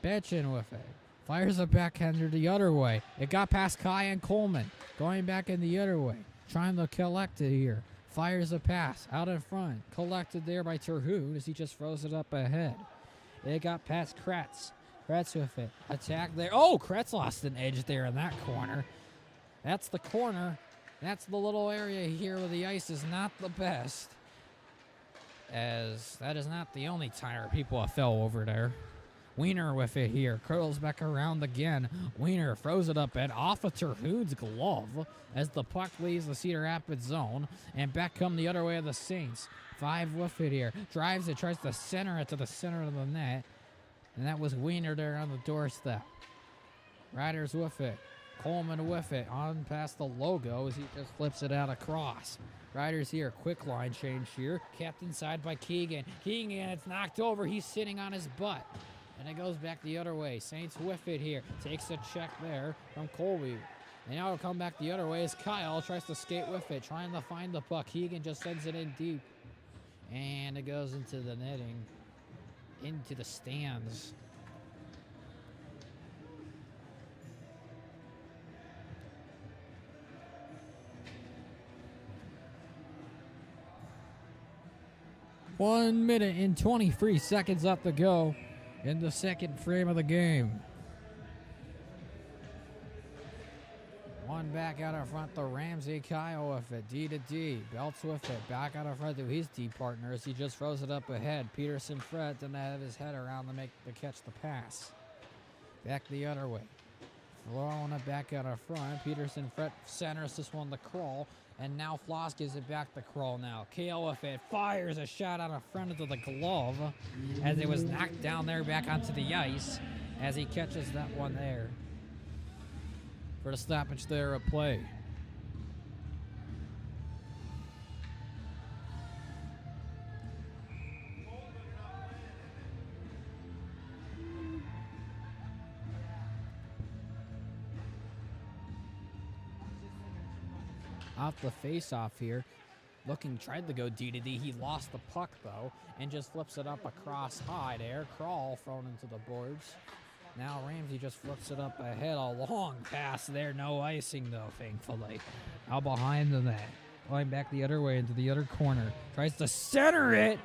Betchin with it. Fires a backhander the other way. It got past Kai and Coleman. Going back in the other way. Trying to collect it here. Fires a pass out in front. Collected there by Terhune as he just throws it up ahead. It got past Kretz. Kretz with it. Attack there. Oh, Kretz lost an edge there in that corner. That's the corner. That's the little area here where the ice is not the best. As that is not the only time people have fell over there. Wiener with it here. Curls back around again. Wiener throws it up and off of Terhune's glove as the puck leaves the Cedar Rapids zone. And back come the other way of the Saints. 5 with it here. Drives it, tries to center it to the center of the net. And that was Wiener there on the doorstep. Riders with it. Coleman with it on past the logo as he just flips it out across. Riders here, quick line change here. Kept inside by Keegan. Keegan, it's knocked over. He's sitting on his butt. And it goes back the other way. Saints with it here. Takes a check there from Colby. And now it'll come back the other way as Kyle tries to skate with it, trying to find the puck. Keegan just sends it in deep. And it goes into the netting. Into the stands. One minute and 23 seconds left to go in the second frame of the game. One back out in front to Ramsey. Kyle with it. D to D. Belts with it. Back out in front to his D partner as he just throws it up ahead. Peterson Fred didn't have his head around to catch the pass. Back the other way. Throwing it back out in front. Peterson Fred centers this one to Crawl. And now Floss gives it back to Crawl now. Kale with it. Fires a shot out in front of the glove. As it was knocked down there back onto the ice. As he catches that one there. For the stoppage there of play. Off the face-off here. Tried to go D to D. He lost the puck, though, and just flips it up across high there. Crawl thrown into the boards. Now Ramsey just flips it up ahead. A long pass there. No icing, though, thankfully. Out behind the net. Going back the other way into the other corner. Tries to center it.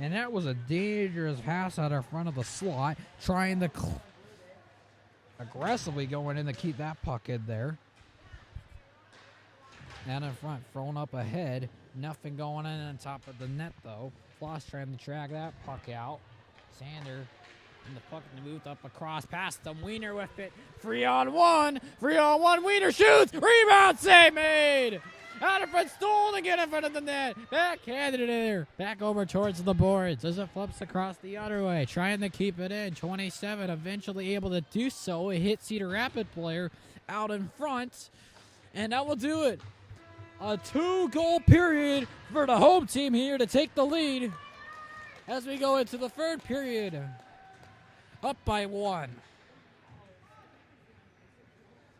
And that was a dangerous pass out in front of the slot. Trying to aggressively going in to keep that puck in there. Out in front, thrown up ahead. Nothing going in on top of the net, though. Floss trying to track that puck out. Sander, and the puck moved up across past them. Wiener with it. 3-on-1. 3-on-1. Wiener shoots. Rebound save made. Out in front, stolen again in front of the net. Backhanded it there. Back over towards the boards as it flips across the other way. Trying to keep it in. 27 eventually able to do so. It hit Cedar Rapids player out in front. And that will do it. A 2-goal period for the home team here to take the lead as we go into the third period. Up by 1.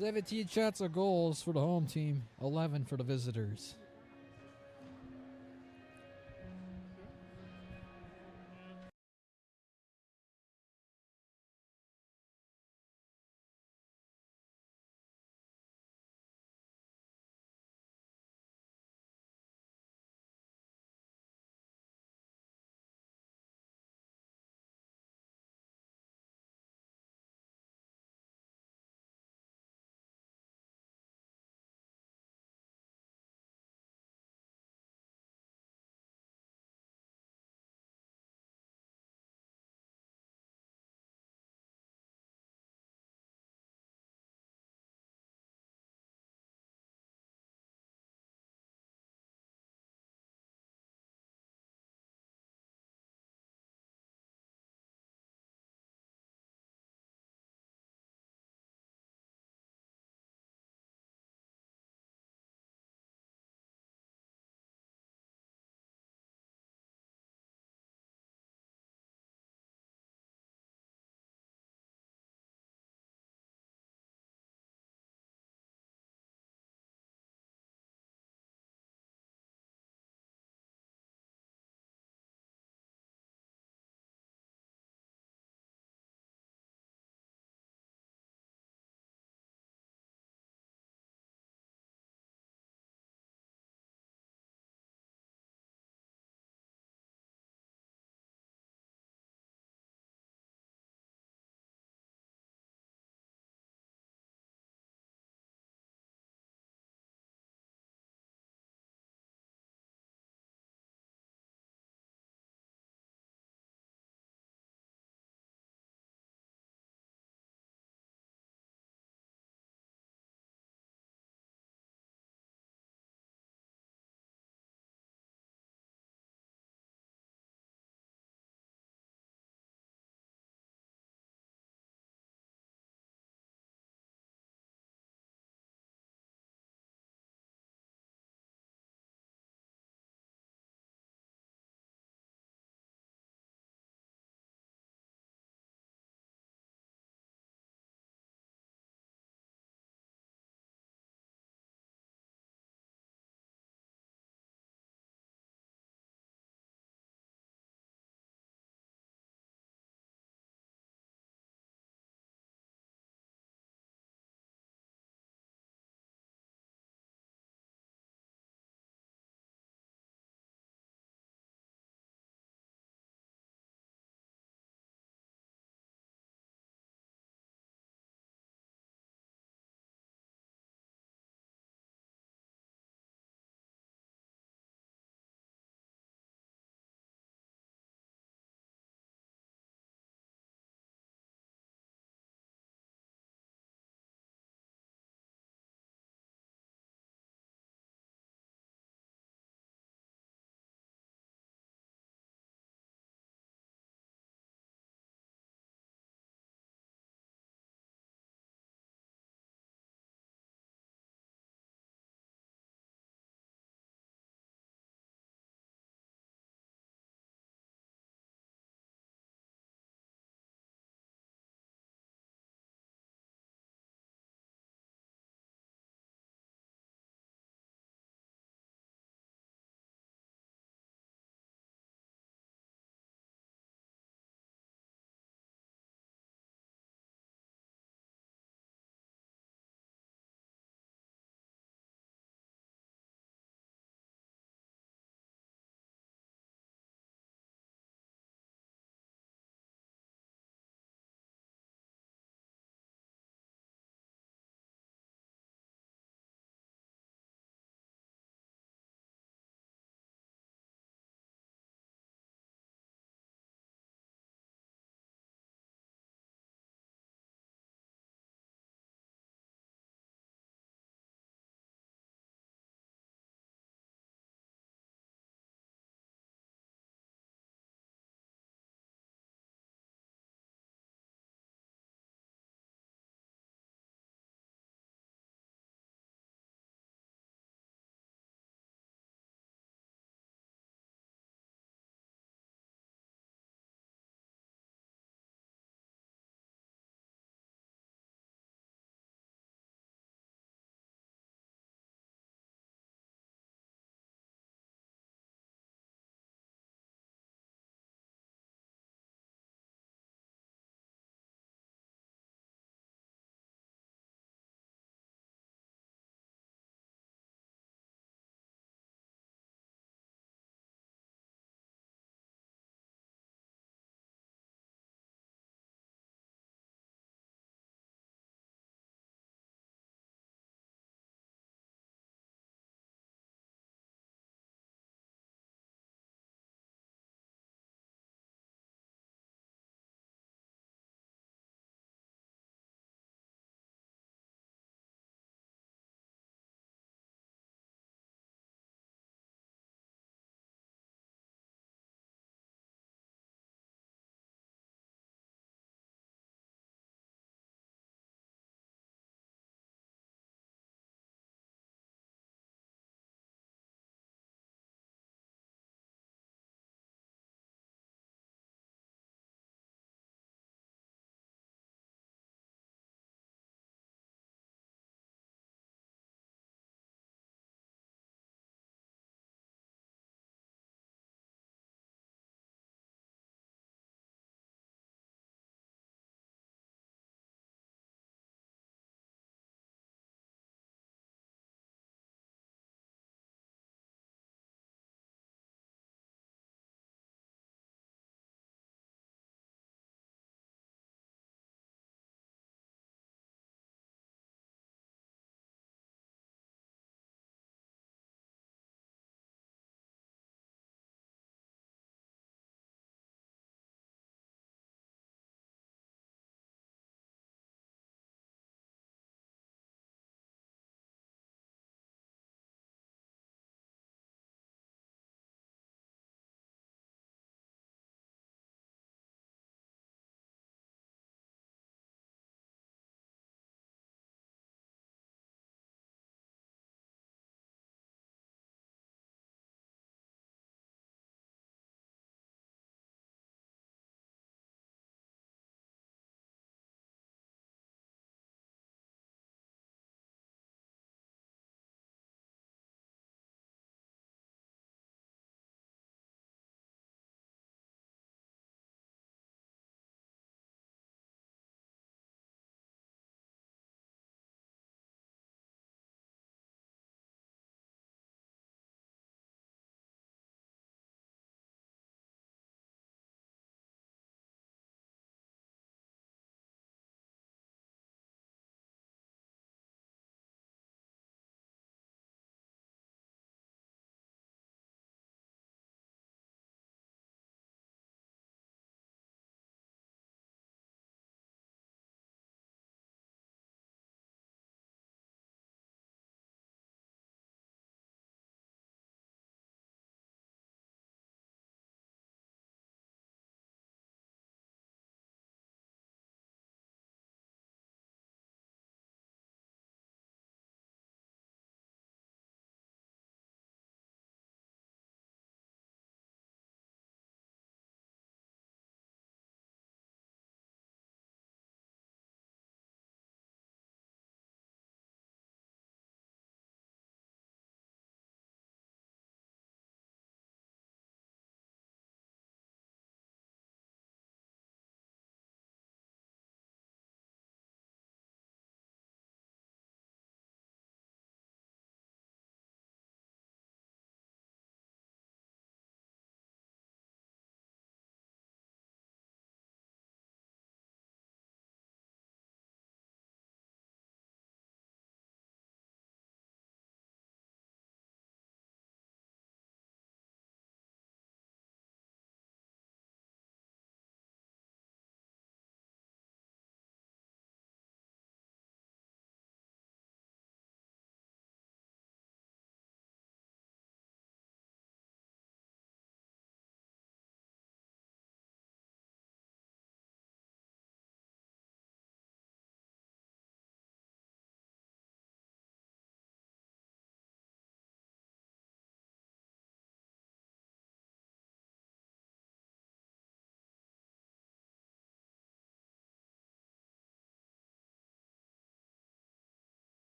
17 shots of goals for the home team, 11 for the visitors.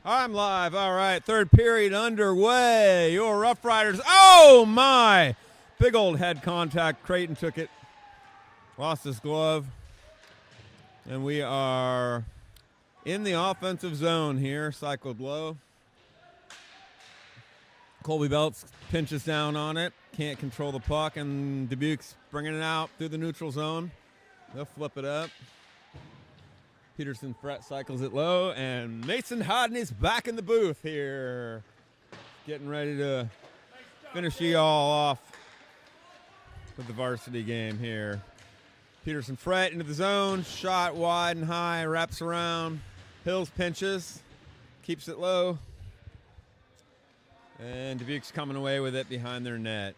I'm live. All right, third period underway. Your Rough Riders. Oh, my. Big old head contact. Creighton took it. Lost his glove. And we are in the offensive zone here. Cycled low. Colby Belts pinches down on it. Can't control the puck. And Dubuque's bringing it out through the neutral zone. They'll flip it up. Peterson Fret cycles it low, and Mason Hodney's back in the booth here. Getting ready to finish you all off with the varsity game here. Peterson Fret into the zone, shot wide and high, wraps around. Hills pinches, keeps it low. And Dubuque's coming away with it behind their net.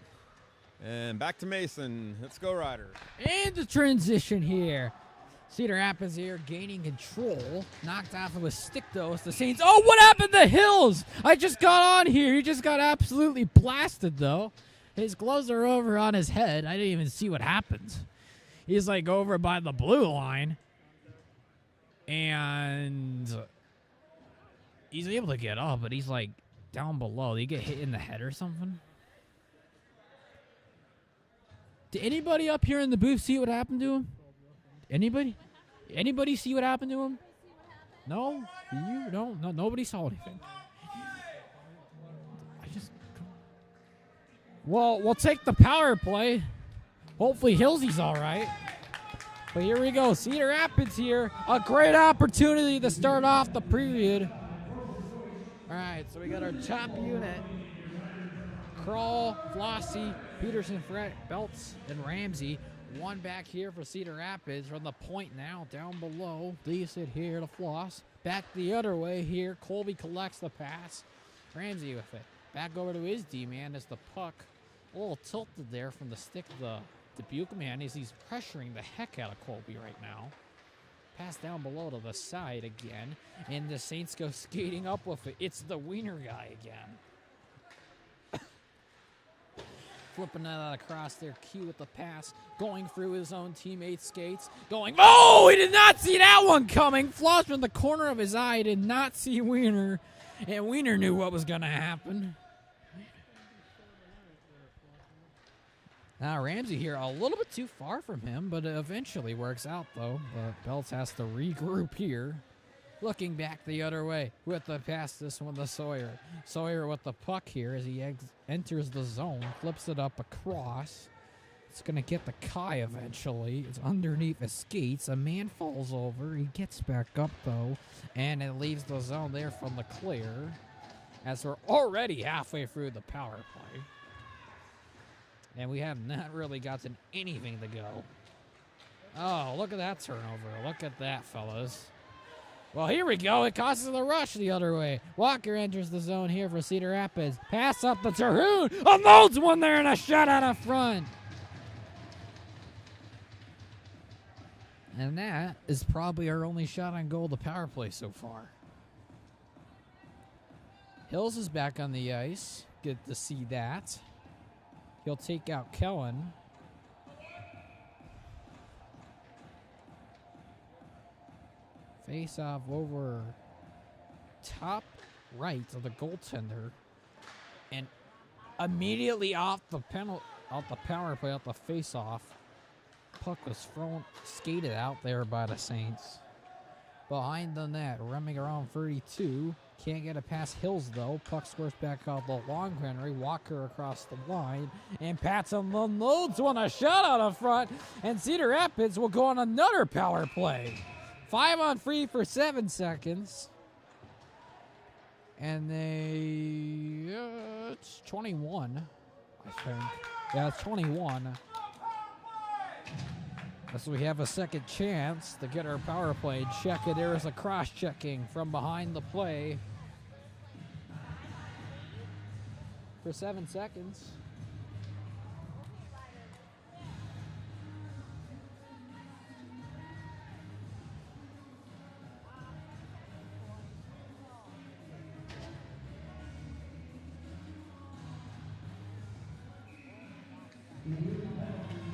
And back to Mason. Let's go, Riders. And the transition here. Cedar Rapids here gaining control. Knocked off of a stick, though. It's the Saints. Oh, what happened to Hills? I just got on here. He just got absolutely blasted, though. His gloves are over on his head. I didn't even see what happened. He's, like, over by the blue line. And he's able to get up, but he's, like, down below. Did he get hit in the head or something? Did anybody up here in the booth see what happened to him? Anybody? Anybody see what happened to him? No? You? No? No, nobody saw anything. Well, we'll take the power play. Hopefully Hillsy's all right. But here we go. Cedar Rapids here. A great opportunity to start off the period. All right, so we got our top unit. Kroll, Flossie, Peterson, Fret, Belts, and Ramsey. One back here for Cedar Rapids from the point now, down below. Leaves it here to Floss. Back the other way here. Colby collects the pass. Ramsey with it. Back over to his D-man as the puck. A little tilted there from the stick of the Dubuque man as he's pressuring the heck out of Colby right now. Pass down below to the side again. And the Saints go skating up with it. It's the wiener guy again. Flipping that across there, Q with the pass, going through his own teammate's skates, going, oh, he did not see that one coming. Floss from the corner of his eye did not see Wiener, and Wiener knew what was going to happen. Now Ramsey here, a little bit too far from him, but it eventually works out, though. But Belts has to regroup here. Looking back the other way with the pass, this one to Sawyer. Sawyer with the puck here as he enters the zone, flips it up across. It's going to get the Kai eventually. It's underneath his skates. A man falls over. He gets back up, though, and it leaves the zone there from the clear as we're already halfway through the power play. And we have not really gotten anything to go. Oh, look at that turnover. Look at that, fellas. Well, here we go. It causes the rush the other way. Walker enters the zone here for Cedar Rapids. Pass up the Terhune. Unloads one there and a shot out of front. And that is probably our only shot on goal of the power play so far. Hills is back on the ice. Good to see that. He'll take out Kellen. Face off over top right of the goaltender, and immediately off the power play, off the face off, puck was skated out there by the Saints. Behind the net, running around 32, can't get it past Hills though. Puck scores back out the long Henry. Walker across the line, and Patson unloads one, a shot out of front, and Cedar Rapids will go on another power play. 5-on-3 for 7 seconds. And it's 21, I think. Yeah, it's 21. So we have a second chance to get our power play. Check it. There is a cross-checking from behind the play. For 7 seconds.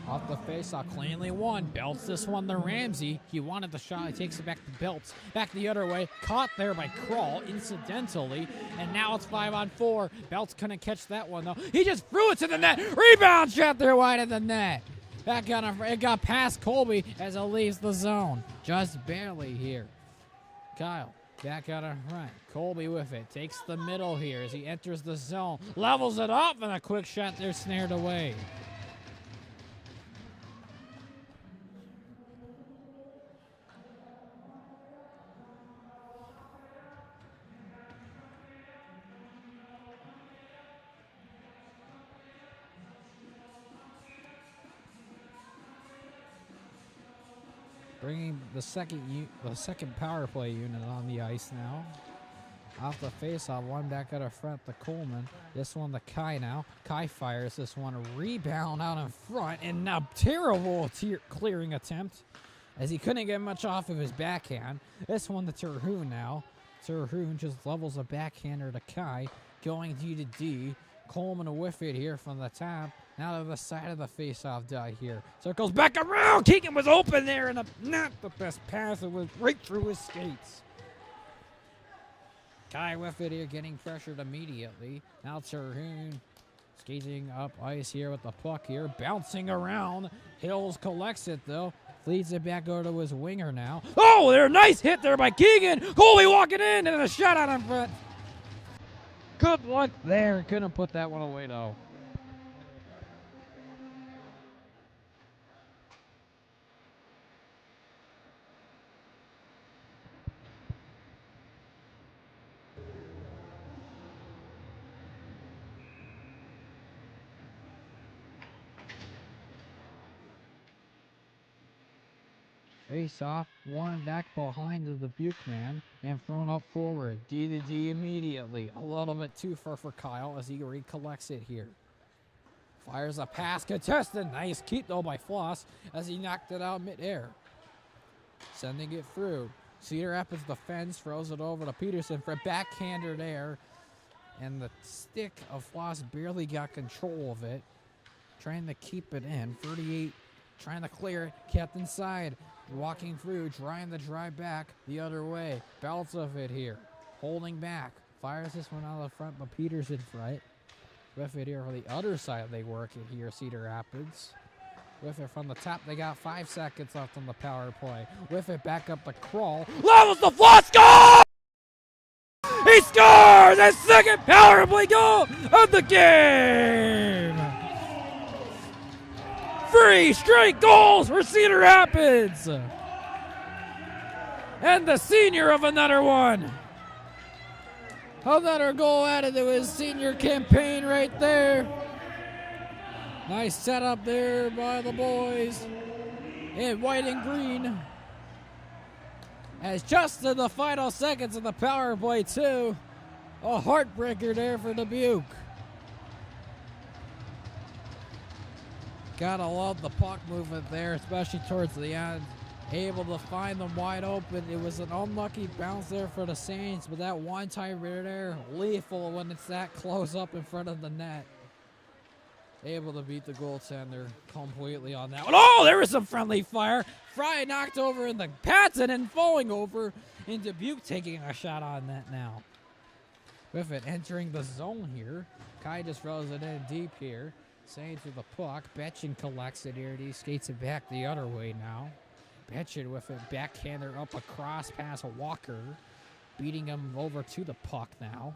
Off the face-off, cleanly won. Belts this one to Ramsey. He wanted the shot. He takes it back to Belts. Back the other way. Caught there by Krull, incidentally. And now it's 5-on-4. Belts couldn't catch that one, though. He just threw it to the net. Rebound shot there wide of the net. It got past Colby as it leaves the zone. Just barely here. Kyle back out in front. Colby with it. Takes the middle here as he enters the zone. Levels it up, and a quick shot there snared away. Bringing the second power play unit on the ice now. Off the face-off, one back out of front to Coleman. This one to Kai now. Kai fires this one. A rebound out in front, and now terrible clearing attempt as he couldn't get much off of his backhand. This one to Terhune now. Terhune just levels a backhander to Kai. Going D to D. Coleman a whiff it here from the top. Now to the side of the face-off die here. So it goes back around. Keegan was open there, and not the best pass. It was right through his skates. Kai with it here, getting pressured immediately. Now Terhune skating up ice here with the puck here. Bouncing around. Hills collects it, though. Leads it back over to his winger now. Oh, there, nice hit there by Keegan. Colby walking in, and a shot out in front. Good luck there. Couldn't put that one away, though. Face off, one back behind the Dubuque man, and thrown up forward. D to D immediately. A little bit too far for Kyle as he recollects it here. Fires a pass, contested. Nice keep though by Floss as he knocked it out midair. Sending it through. Cedar Rapids defends, throws it over to Peterson for a backhander there. And the stick of Floss barely got control of it. Trying to keep it in. 38 trying to clear it, kept inside. Walking through, trying to drive back the other way. Belts of it here. Holding back. Fires this one out of the front, but Peters in front. With it here for the other side, they work it here, Cedar Rapids. With it from the top, they got 5 seconds left on the power play. With it back up the Krull. Levels the Floss, score! He scores! His second power play goal of the game! 3 straight goals for Cedar Rapids. And the senior of another one. Another goal added to his senior campaign right there. Nice setup there by the boys in white and green. As just in the final seconds of the power play too. A heartbreaker there for Dubuque. Gotta love the puck movement there, especially towards the end. Able to find them wide open. It was an unlucky bounce there for the Saints, but that one-timer there, lethal when it's that close up in front of the net. Able to beat the goaltender completely on that one. Oh, there was some friendly fire. Fry knocked over in the Patson and falling over in Dubuque, taking a shot on that now. With it entering the zone here. Kai just throws it in deep here. Saints with the puck. Betchin collects it here. He skates it back the other way now. Betchin with it. Backhander up across past Walker. Beating him over to the puck now.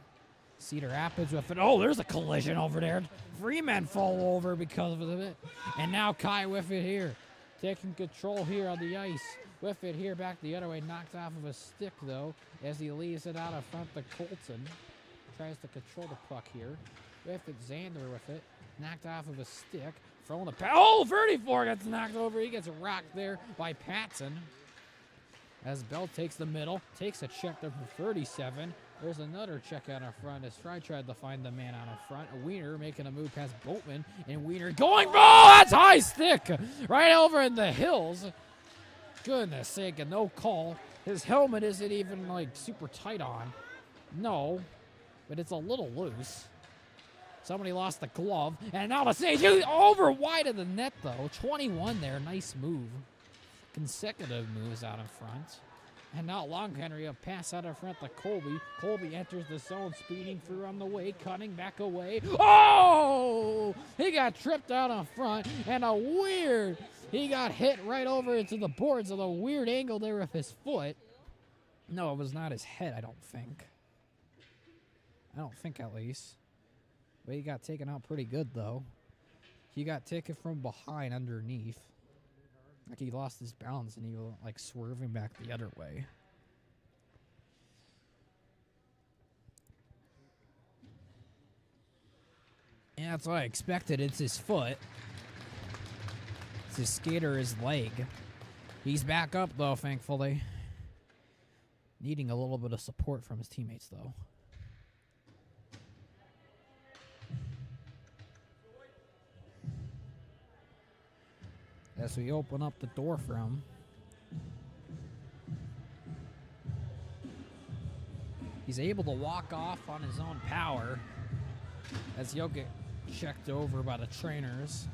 Cedar Rapids with it. Oh, there's a collision over there. 3 men fall over because of it. And now Kai with it here. Taking control here on the ice. With it here back the other way. Knocked off of a stick, though, as he leaves it out in front to Colton. Tries to control the puck here. With it, Xander with it. Knocked off of a stick. Throwing a pass. Oh, 34 gets knocked over. He gets rocked there by Patson. As Bell takes the middle. Takes a check there for 37. There's another check out in front as Fry tried to find the man out in front. Wiener making a move past Boatman. And Wiener going. Oh, that's high stick. Right over in the hills. Goodness sake, and no call. His helmet isn't even like super tight on. No, but it's a little loose. Somebody lost the glove, and now the stage over wide of the net, though. 21 there, nice move. Consecutive moves out in front. And now Long Henry, a pass out in front to Colby. Colby enters the zone, speeding through on the way, cutting back away. Oh! He got tripped out in front, and he got hit right over into the boards with a weird angle there with his foot. No, it was not his head, I don't think. I don't think, at least. But he got taken out pretty good, though. He got taken from behind underneath. Like he lost his balance and he was like swerving back the other way. And that's what I expected. It's his foot. It's his skater, his leg. He's back up, though, thankfully. Needing a little bit of support from his teammates, though. As we open up the door for him. He's able to walk off on his own power as he'll get checked over by the trainers.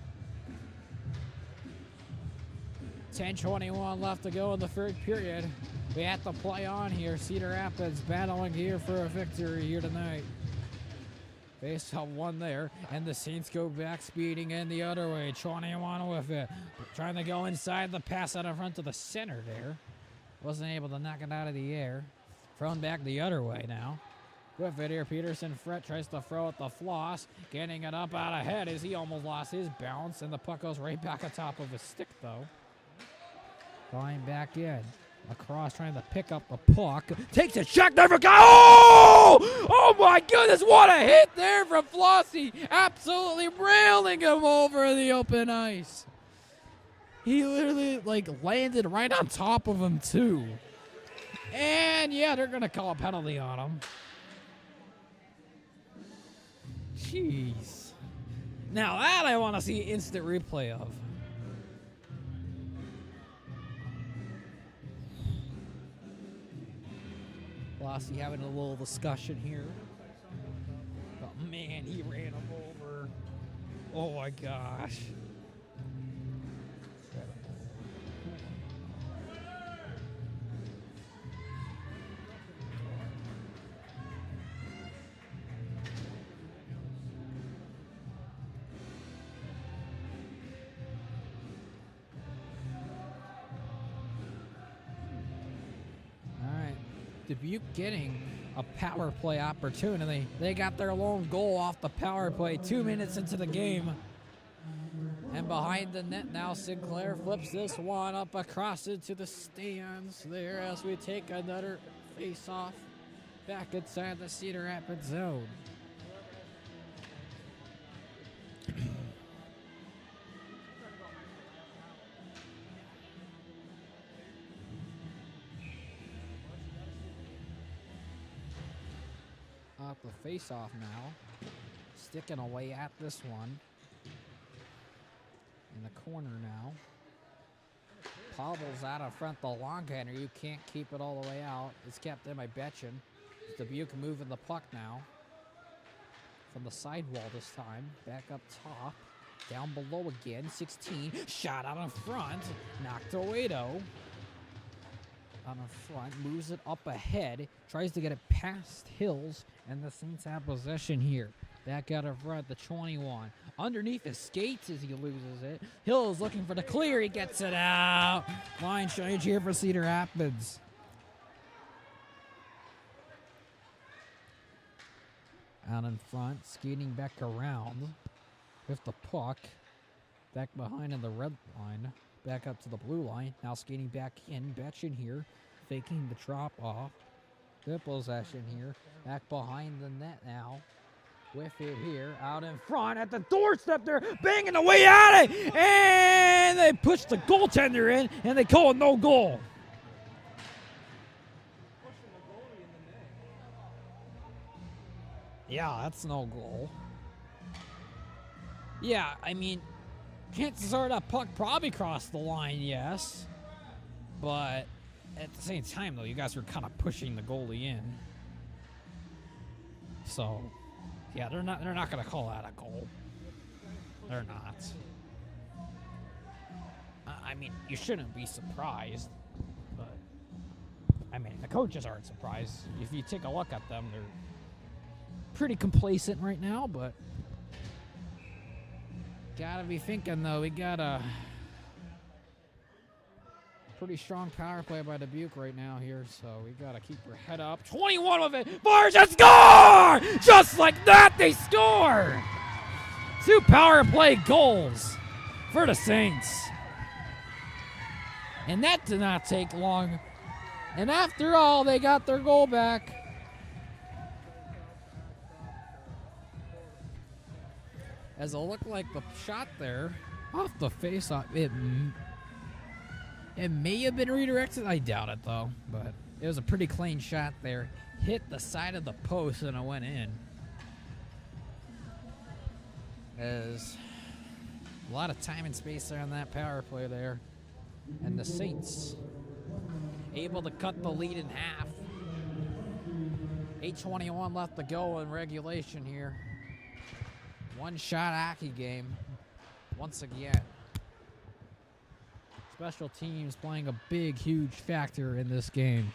10:21 left to go in the third period. We have to play on here. Cedar Rapids battling here for a victory here tonight. Face up one there, and the Saints go back speeding in the other way. 21 with it. Trying to go inside the pass out in front to the center there. Wasn't able to knock it out of the air. Thrown back the other way now. With it here, Peterson Fret tries to throw at the floss. Getting it up out ahead as he almost lost his balance, and the puck goes right back on top of his stick, though. Going back in. Across, trying to pick up the puck. Takes a check, never got. Oh! Oh my goodness, what a hit there from Flossie. Absolutely railing him over the open ice. He literally, landed right on top of him, too. And, yeah, they're going to call a penalty on him. Jeez. Now that I want to see instant replay of. Flossie having a little discussion here. But man, he ran him over. Oh my gosh. Dubuque getting a power play opportunity. They got their lone goal off the power play 2 minutes into the game. And behind the net now, Sinclair flips this one up across into the stands there as we take another face-off back inside the Cedar Rapids zone. Off the face-off now. Sticking away at this one. In the corner now. Paubles out in front, the long hander. You can't keep it all the way out. It's kept in by Betchen. Dubuque moving the puck now. From the sidewall this time. Back up top. Down below again. 16. Shot out in front. Knocked away though. On the front, moves it up ahead, tries to get it past Hills, and the Saints have possession here. Back out in front, the 21. Underneath his skates as he loses it. Hills looking for the clear, he gets it out. Line change here for Cedar Rapids. Out in front, skating back around with the puck. Back behind in the red line. Back up to the blue line. Now skating back in. Betchen here. Faking the drop off. Good possession here. Back behind the net now. With it here. Out in front at the doorstep there. Banging away at it. And they push the goaltender in. And they call it no goal. Yeah, that's no goal. Yeah, I mean, chances are that puck probably crossed the line, yes. But at the same time, though, you guys were kind of pushing the goalie in. So, Yeah, they're not gonna call that a goal. They're not. I mean, you shouldn't be surprised, but I mean, the coaches aren't surprised. If you take a look at them, they're pretty complacent right now, but gotta be thinking though, we got a pretty strong power play by Dubuque right now here, so we gotta keep our head up. 21 with it, Varsity score! Just like that, they score! 2 power play goals for the Saints. And that did not take long. And after all, they got their goal back. As it looked like the shot there, off the face-off, it may have been redirected. I doubt it, though. But it was a pretty clean shot there. Hit the side of the post, and it went in. There's a lot of time and space there on that power play there. And the Saints able to cut the lead in half. 8:21 left to go in regulation here. One-shot hockey game once again. Special teams playing a big, huge factor in this game.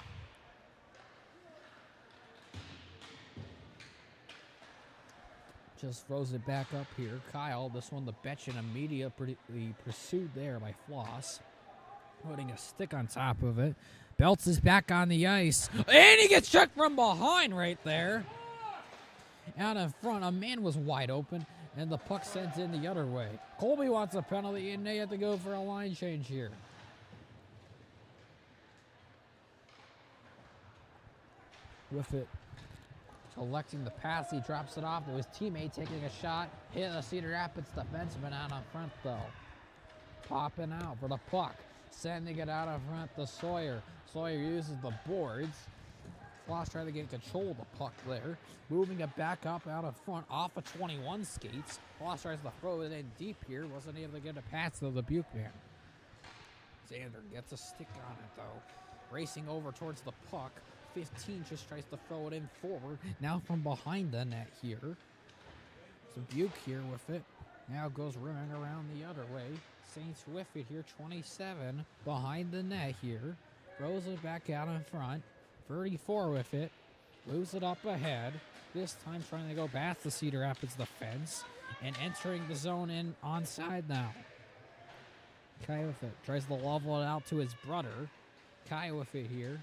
Just throws it back up here. Kyle, this one the Betchin immediately pursued there by Floss. Putting a stick on top of it. Belts is back on the ice. And he gets checked from behind right there. Out in front, a man was wide open, and the puck sends in the other way. Colby wants a penalty, and they have to go for a line change here. With it, selecting the pass, he drops it off to his teammate, taking a shot. Hit the Cedar Rapids defenseman out in front, though. Popping out for the puck. Sending it out in front to Sawyer. Sawyer uses the boards. Floss trying to get control of the puck there. Moving it back up out in front off of 21 skates. Floss tries to throw it in deep here. Wasn't able to get a pass to the Dubuque man. Xander gets a stick on it though. Racing over towards the puck. 15 just tries to throw it in forward. Now from behind the net here. Dubuque here with it. Now goes rimming around the other way. Saints with it here. 27 behind the net here. Throws it back out in front. 34 with it. Moves it up ahead. This time trying to go past the Cedar Rapids defense. And entering the zone in onside now. Kai with it. Tries to level it out to his brother. Kai with it here.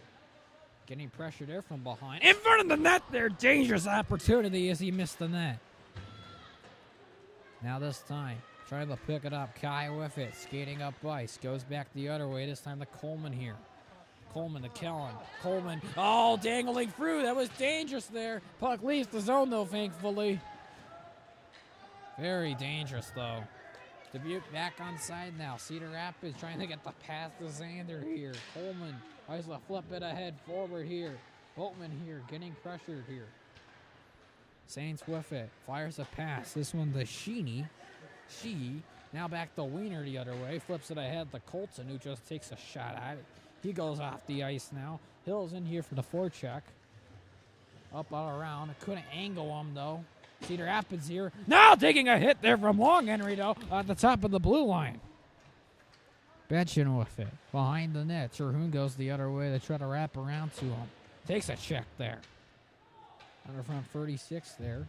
Getting pressure there from behind. In front of the net there. Dangerous opportunity as he missed the net. Now this time. Trying to pick it up. Kai with it. Skating up ice. Goes back the other way. This time to Coleman here. Coleman to Kellen. Coleman. Oh, dangling through. That was dangerous there. Puck leaves the zone, though, thankfully. Very dangerous, though. Dubuque back on side now. Cedar Rapids trying to get the pass to Xander here. Coleman tries to flip it ahead forward here. Boatman here getting pressured here. Saints with it. Fires a pass. This one to Sheeny. Now back to Wiener the other way. Flips it ahead to Colton, who just takes a shot at it. He goes off the ice now. Hill's in here for the forecheck. Up all around. Couldn't angle him, though. Cedar Rapids here. Now taking a hit there from Long Henry, though, at the top of the blue line. Betchin with it. Behind the net. Terhune goes the other way. They try to wrap around to him. Takes a check there. Under front 36 there.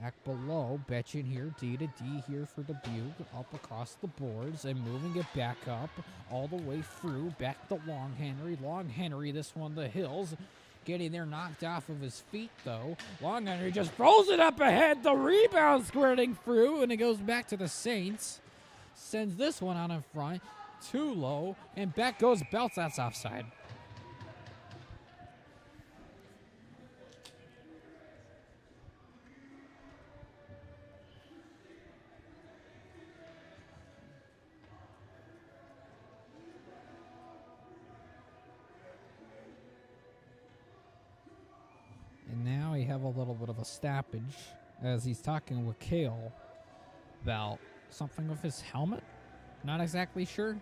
Back below, Betchin here, D to D here for Dubuque, up across the boards and moving it back up all the way through, back to Long Henry. Long Henry, this one the Hills, getting there knocked off of his feet though. Long Henry just throws it up ahead, the rebound squirting through, and it goes back to the Saints. Sends this one out in front, too low, and back goes Belts, that's offside. And now we have a little bit of a stoppage as he's talking with Kale about something with his helmet. Not exactly sure,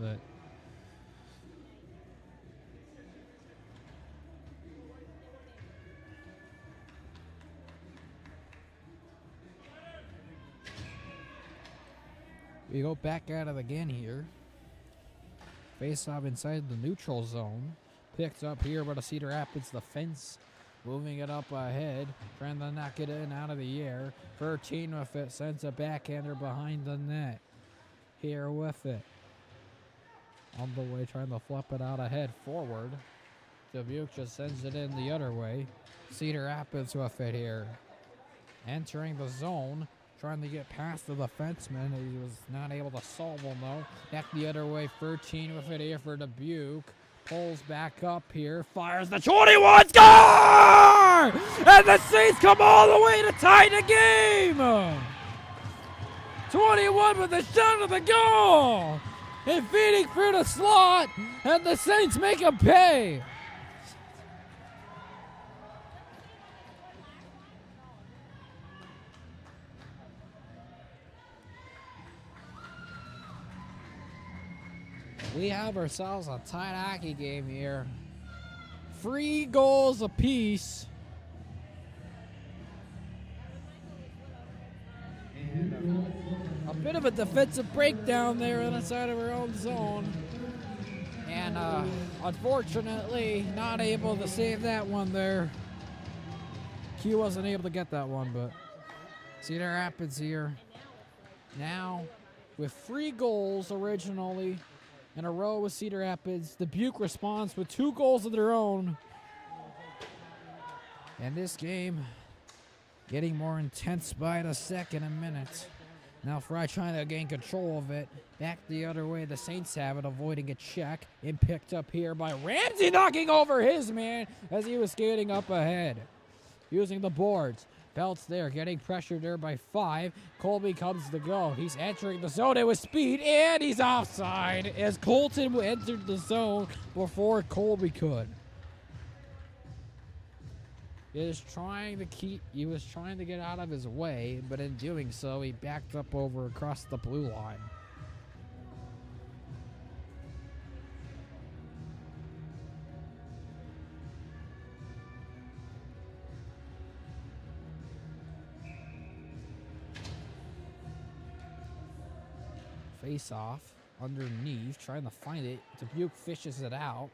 but We go back at it again here. Face off inside the neutral zone. Picked up here by the Cedar Rapids defense. Moving it up ahead. Trying to knock it in out of the air. 13 with it. Sends a backhander behind the net. Here with it. On the way, trying to flip it out ahead forward. Dubuque just sends it in the other way. Cedar Rapids with it here. Entering the zone. Trying to get past the defenseman. He was not able to solve him though. Back the other way. 13 with it here for Dubuque. Pulls back up here. Fires the 21. Score! And the Saints come all the way to tie the game. 21 with the shot of the goal. And feeding through the slot. And the Saints make him pay. We have ourselves a tight hockey game here. 3 goals apiece. A bit of a defensive breakdown there on the side of our own zone. And unfortunately, not able to save that one there. Q wasn't able to get that one, but Cedar Rapids here. Now, with 3 goals originally in a row with Cedar Rapids, Dubuque responds with 2 goals of their own. And this game getting more intense by the second a minute. Now Fry trying to gain control of it. Back the other way, the Saints have it, avoiding a check. And picked up here by Ramsey, knocking over his man as he was skating up ahead. Using the boards. Belts there, getting pressured there by 5. Colby comes to go. He's entering the zone with speed, and he's offside as Colton entered the zone before Colby could. He was trying to get out of his way, but in doing so, he backed up over across the blue line. Face off underneath, trying to find it. Dubuque fishes it out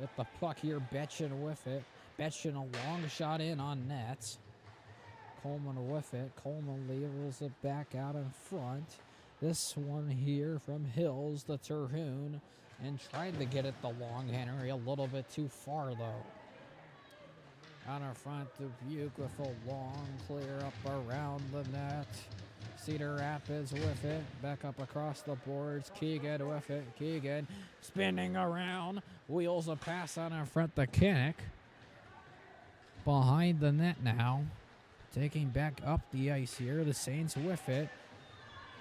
with the puck here. Betchin with it. Betchin a long shot in on net. Coleman with it. Coleman levels it back out in front. This one here from Hills to Terhune, and tried to get it the long Henry, a little bit too far though. Out in front, Dubuque with a long clear up around the net. Cedar Rapids with it, back up across the boards. Keegan with it. Keegan spinning around, wheels a pass out in front to Kinnick. Behind the net now, taking back up the ice here. The Saints with it.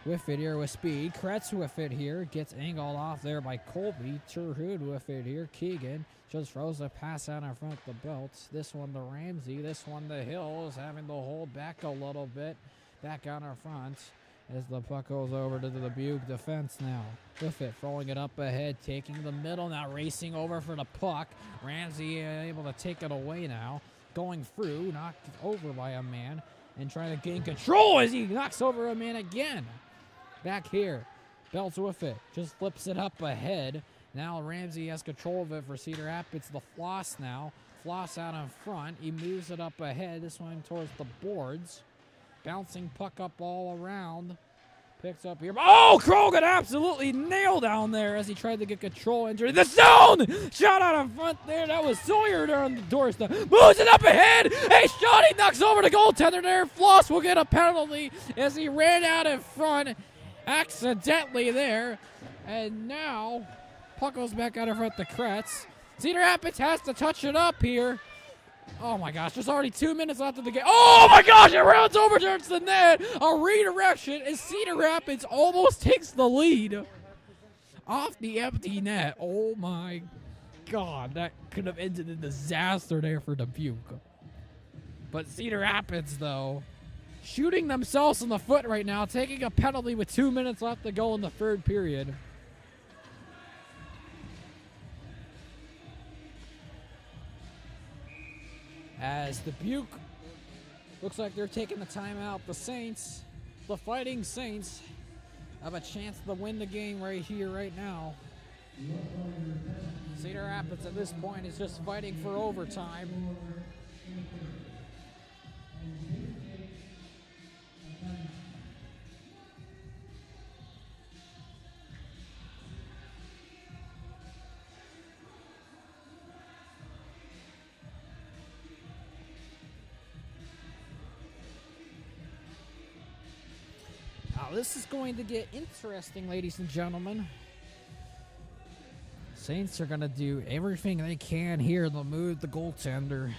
With it here with speed. Kretz with it here, gets angled off there by Colby. Terhune with it here. Keegan just throws a pass out in front the belts. This one to Ramsey. This one to Hills, having to hold back a little bit. Back on our front as the puck goes over to the Dubuque defense now. With it, throwing it up ahead, taking the middle now, racing over for the puck. Ramsey able to take it away now. Going through, knocked over by a man, and trying to gain control as he knocks over a man again. Back here, Belts with it, just flips it up ahead. Now Ramsey has control of it for Cedar Rapids. The Floss now. Floss out in front. He moves it up ahead. This one towards the boards. Bouncing puck up all around. Picks up here. Oh, Krogan absolutely nailed down there as he tried to get control. Entering the zone. Shot out in front there. That was Sawyer there on the doorstep. Moves it up ahead. Hey, shot. He knocks over the goaltender there. Floss will get a penalty as he ran out in front accidentally there. And now puck goes back out in front to Kretz. Cedar Rapids has to touch it up here. Oh my gosh, there's already 2 minutes left of the game. Oh my gosh, it rounds over towards the net. A redirection as Cedar Rapids almost takes the lead off the empty net. Oh my God, that could have ended in disaster there for Dubuque. But Cedar Rapids, though, shooting themselves in the foot right now, taking a penalty with 2 minutes left to go in the third period. As Dubuque looks like they're taking the timeout. The Saints, the Fighting Saints, of a chance to win the game right here, right now. Cedar Rapids at this point is just fighting for overtime. Now this is going to get interesting, ladies and gentlemen. Saints are going to do everything they can here to move the goaltender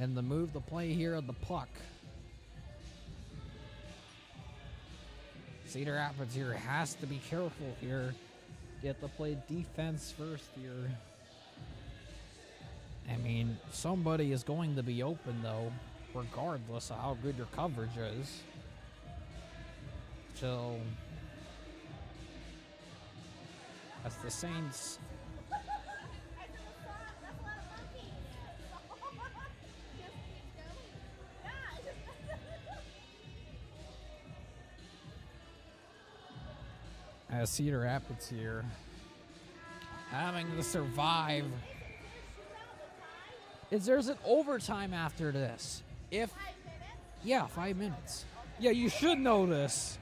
and to move the play here of the puck. Cedar Rapids here has to be careful here. Get to play defense first here. I mean, somebody is going to be open though, regardless of how good your coverage is. So, as the Saints as Cedar Rapids here having to survive. There's an overtime after this. Yeah, 5 minutes. Yeah, you should know this.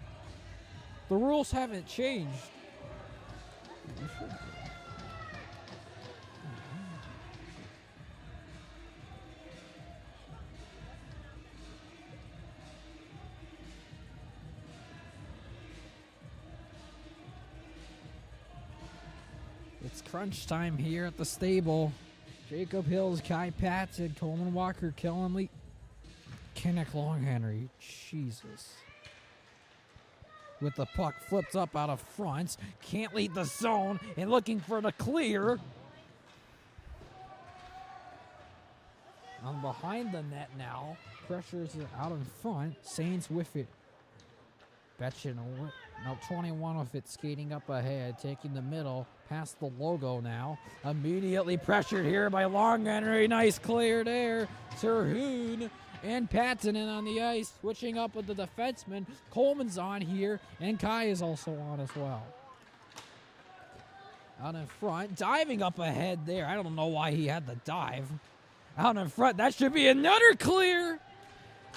The rules haven't changed. It's crunch time here at the stable. Jacob Hills, Kai Patton, Coleman Walker, Kellen Lee, Kinnick Long Henry. Jesus. With the puck flipped up out of front. Can't lead the zone and looking for the clear. On behind the net now. Pressures it out in front. Saints with it. Betchin, now 21 with it skating up ahead, taking the middle, past the logo now. Immediately pressured here by Long Henry. Nice clear there. Terhune and Patton in on the ice, switching up with the defenseman. Coleman's on here, and Kai is also on as well. Out in front, diving up ahead there. I don't know why he had the dive. Out in front, that should be another clear.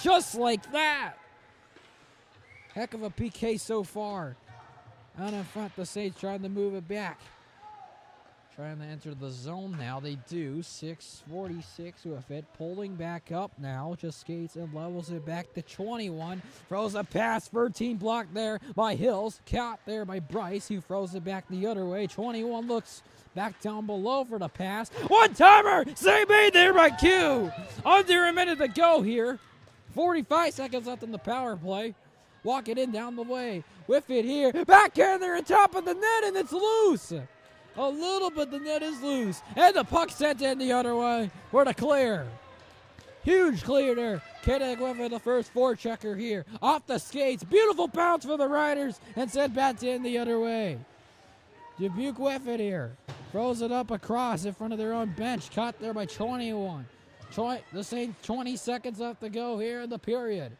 Just like that. Heck of a PK so far. Out in front, the Saints trying to move it back. Trying to enter the zone now. They do. 6:46 with it. Pulling back up now. Just skates and levels it back to 21. Throws a pass. 13 blocked there by Hills. Caught there by Bryce, who throws it back the other way. 21 looks back down below for the pass. One-timer! Save made there by Q. Under a minute to go here. 45 seconds left in the power play. Walk it in down the way. With it here. Backhander on top of the net, and it's loose. A little bit, the net is loose. And the puck sent in the other way for the clear. Huge clear there. Kinnick with the first forechecker here. Off the skates. Beautiful bounce for the Riders. And sent back in the other way. Dubuque with it here. Throws it up across in front of their own bench. Caught there by 21. The same 20 seconds left to go here in the period.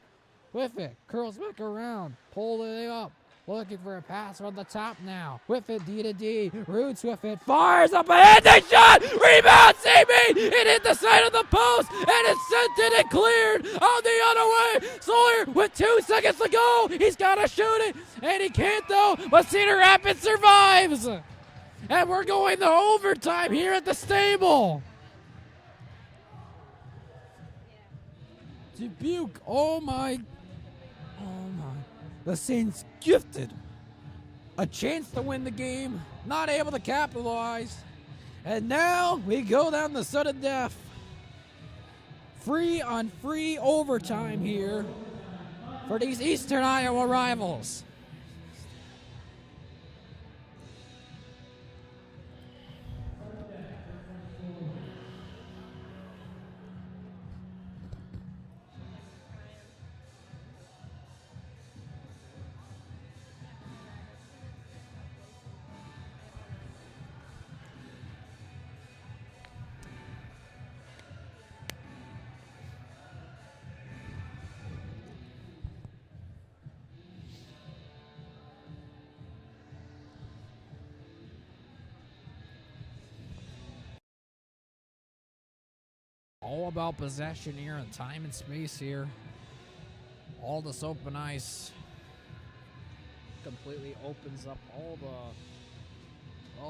With it. Curls back around. Pull it up. Looking for a pass from the top now. With it, D to D. Roots with it. Fires up ahead. They shot. Rebound. CB. It hit the side of the post. And it's sent in and cleared on the other way. Sawyer with 2 seconds to go. He's got to shoot it. And he can't though. But Cedar Rapids survives. And we're going to overtime here at the stable. Dubuque. Oh my. The Saints gifted a chance to win the game, not able to capitalize. And now we go down to sudden death. Free on free overtime here for these Eastern Iowa rivals. all about possession here and time and space here. All this open ice completely opens up all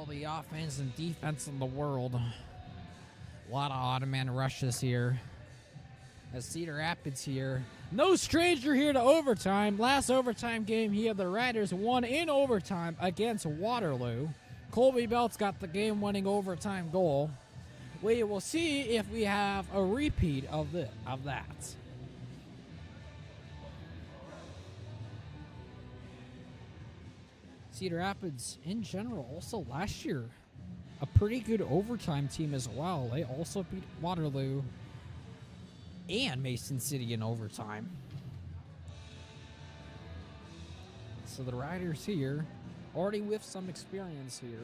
the offense and defense in the world. A lot of odd man rushes here. As Cedar Rapids here, no stranger here to overtime. Last overtime game here, the Riders won in overtime against Waterloo. Colby Belts got the game-winning overtime goal. We will see if we have a repeat of that. Cedar Rapids, in general, also last year, a pretty good overtime team as well. They also beat Waterloo and Mason City in overtime. So the Riders here, already with some experience here.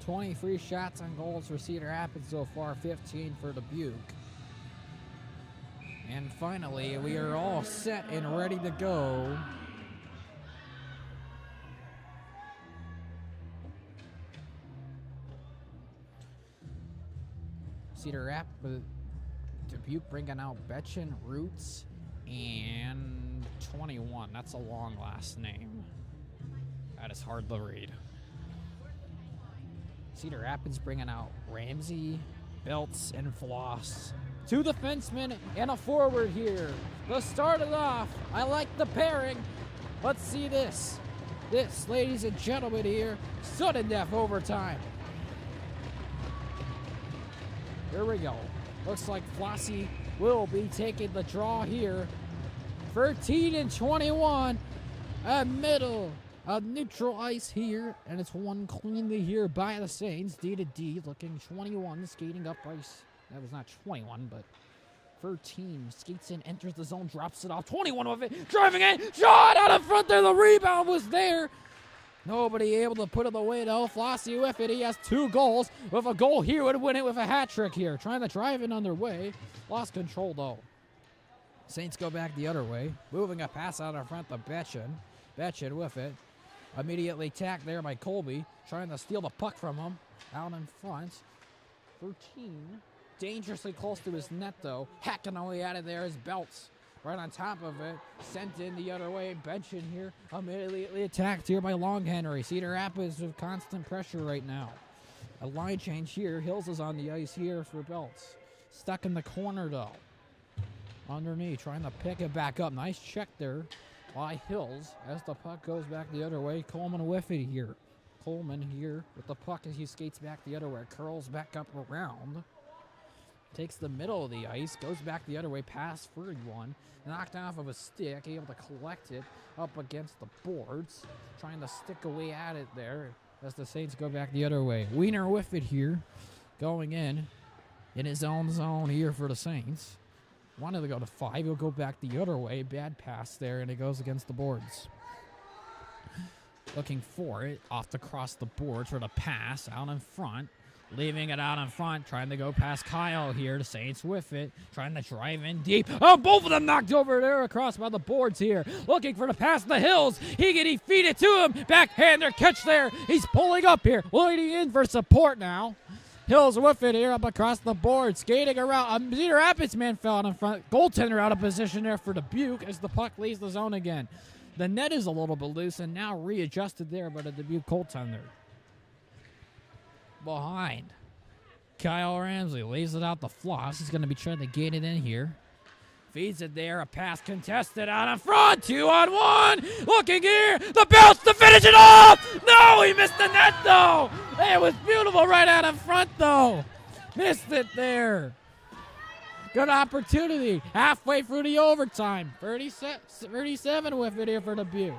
$23 shots on goals for Cedar Rapids so far, 15 for Dubuque. And finally, we are all set and ready to go. Cedar Rapids, Dubuque bringing out Betchen, Roots, and 21. That's a long last name. That is hard to read. Cedar Rapids bringing out Ramsey, Belts, and Floss. Two defensemen and a forward here. Let's start it off. I like the pairing. Let's see this. This, ladies and gentlemen here, sudden death overtime. Here we go. Looks like Flossie will be taking the draw here. 13 and 21. A neutral ice here, and it's won cleanly here by the Saints. D to D, looking 21, skating up ice. That was not 21, but 13 skates in, enters the zone, drops it off. 21 with it, driving in, shot out in front there. The rebound was there. Nobody able to put it away though. Flossie with it. He has 2 goals. With a goal here, would win it with a hat trick here. Trying to drive in on their way. Lost control though. Saints go back the other way. Moving a pass out in front to Betchen. Betchen with it. Immediately tacked there by Colby, trying to steal the puck from him. Out in front. 13. Dangerously close to his net, though. Hacking away out of there is Belts. Right on top of it. Sent in the other way. Bench in here. Immediately attacked here by Long Henry. Cedar Rapids with constant pressure right now. A line change here. Hills is on the ice here for Belts. Stuck in the corner, though. Underneath, trying to pick it back up. Nice check there by Hills as the puck goes back the other way. Coleman with it here. Coleman here with the puck as he skates back the other way. Curls back up around. Takes the middle of the ice. Goes back the other way. Pass for one. Knocked off of a stick. Able to collect it up against the boards. Trying to stick away at it there as the Saints go back the other way. Wiener with it here. Going in his own zone here for the Saints. Wanted to go to 5. He'll go back the other way. Bad pass there, and it goes against the boards. Looking for it. Off to cross the boards for the pass. Out in front. Leaving it out in front. Trying to go past Kyle here. The Saints with it. Trying to drive in deep. Oh, both of them knocked over there across by the boards here. Looking for the pass to the Hills. He feed it to him. Backhander catch there. He's pulling up here. Leading in for support now. Hills with it here up across the board. Skating around. Cedar Rapids man fell out in front. Goaltender out of position there for Dubuque as the puck leaves the zone again. The net is a little bit loose and now readjusted there by the Dubuque goaltender. Behind. Kyle Ramsey lays it out the Floss. He's going to be trying to gate it in here. Feeds it there. A pass contested out in front. 2-on-1. Looking here. The bounce to finish it off. No, he missed the net, though. It was beautiful right out in front, though. Missed it there. Good opportunity. Halfway through the overtime. 37 with it here for Dubuque.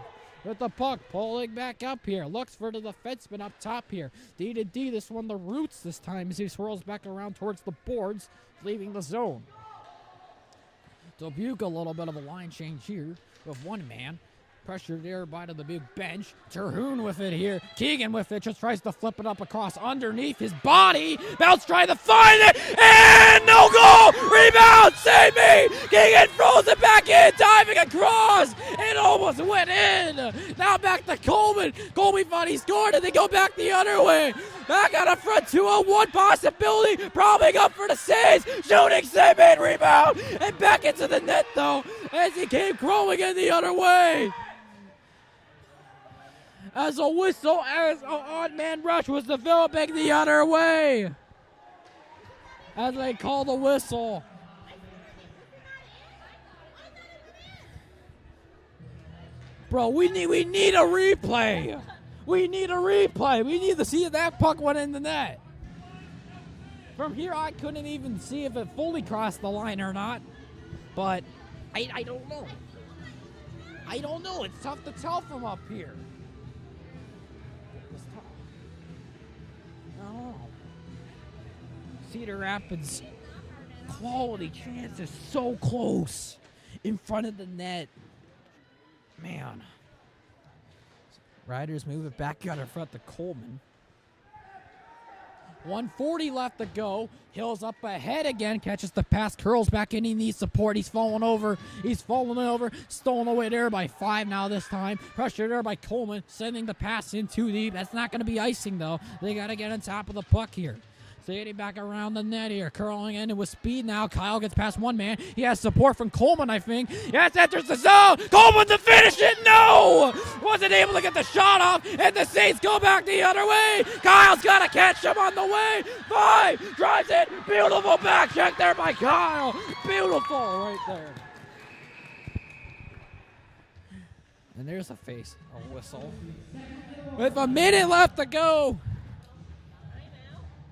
With the puck pulling back up here. Looks for the defenseman up top here. D to D. This one the Roots this time as he swirls back around towards the boards, leaving the zone. Dubuque a little bit of a line change here with one man. Pressure there by the big bench. Terhune with it here. Keegan with it. Just tries to flip it up across underneath his body. Bounce trying to find it. And no goal. Rebound. Save me. Keegan throws it back in. Diving across. It almost went in. Now back to Coleman. Coleman thought he scored and they go back the other way. Back out of front. 2-on-1 possibility. Probably up for the saves. Shooting. Save made. Rebound. And back into the net though. As he came crawling in the other way. As a whistle, as an odd-man rush was developing the other way. As they call the whistle. Bro, we need a replay. We need a replay. We need to see if that puck went in the net. From here, I couldn't even see if it fully crossed the line or not. But I don't know. I don't know. It's tough to tell from up here. Cedar Rapids quality chance is so close in front of the net. Man. Riders move it back out in front to Coleman. 1:40 left to go. Hill's up ahead again. Catches the pass. Curls back in. He needs support. He's falling over. Stolen away there by 5 now this time. Pressure there by Coleman. Sending the pass in too deep. That's not going to be icing though. They got to get on top of the puck here. Sadie back around the net here. Curling in with speed now. Kyle gets past one man. He has support from Coleman, I think. Yes, enters the zone. Coleman to finish it. No! Wasn't able to get the shot off. And the Saints go back the other way. Kyle's got to catch him on the way. 5. Drives it. Beautiful back check there by Kyle. Beautiful right there. And there's a face. A whistle. With a minute left to go.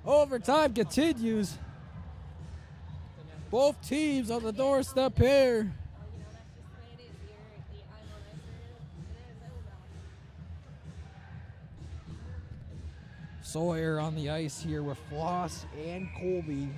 Overtime continues. Both teams on the doorstep here. Sawyer on the ice here with Floss and Colby.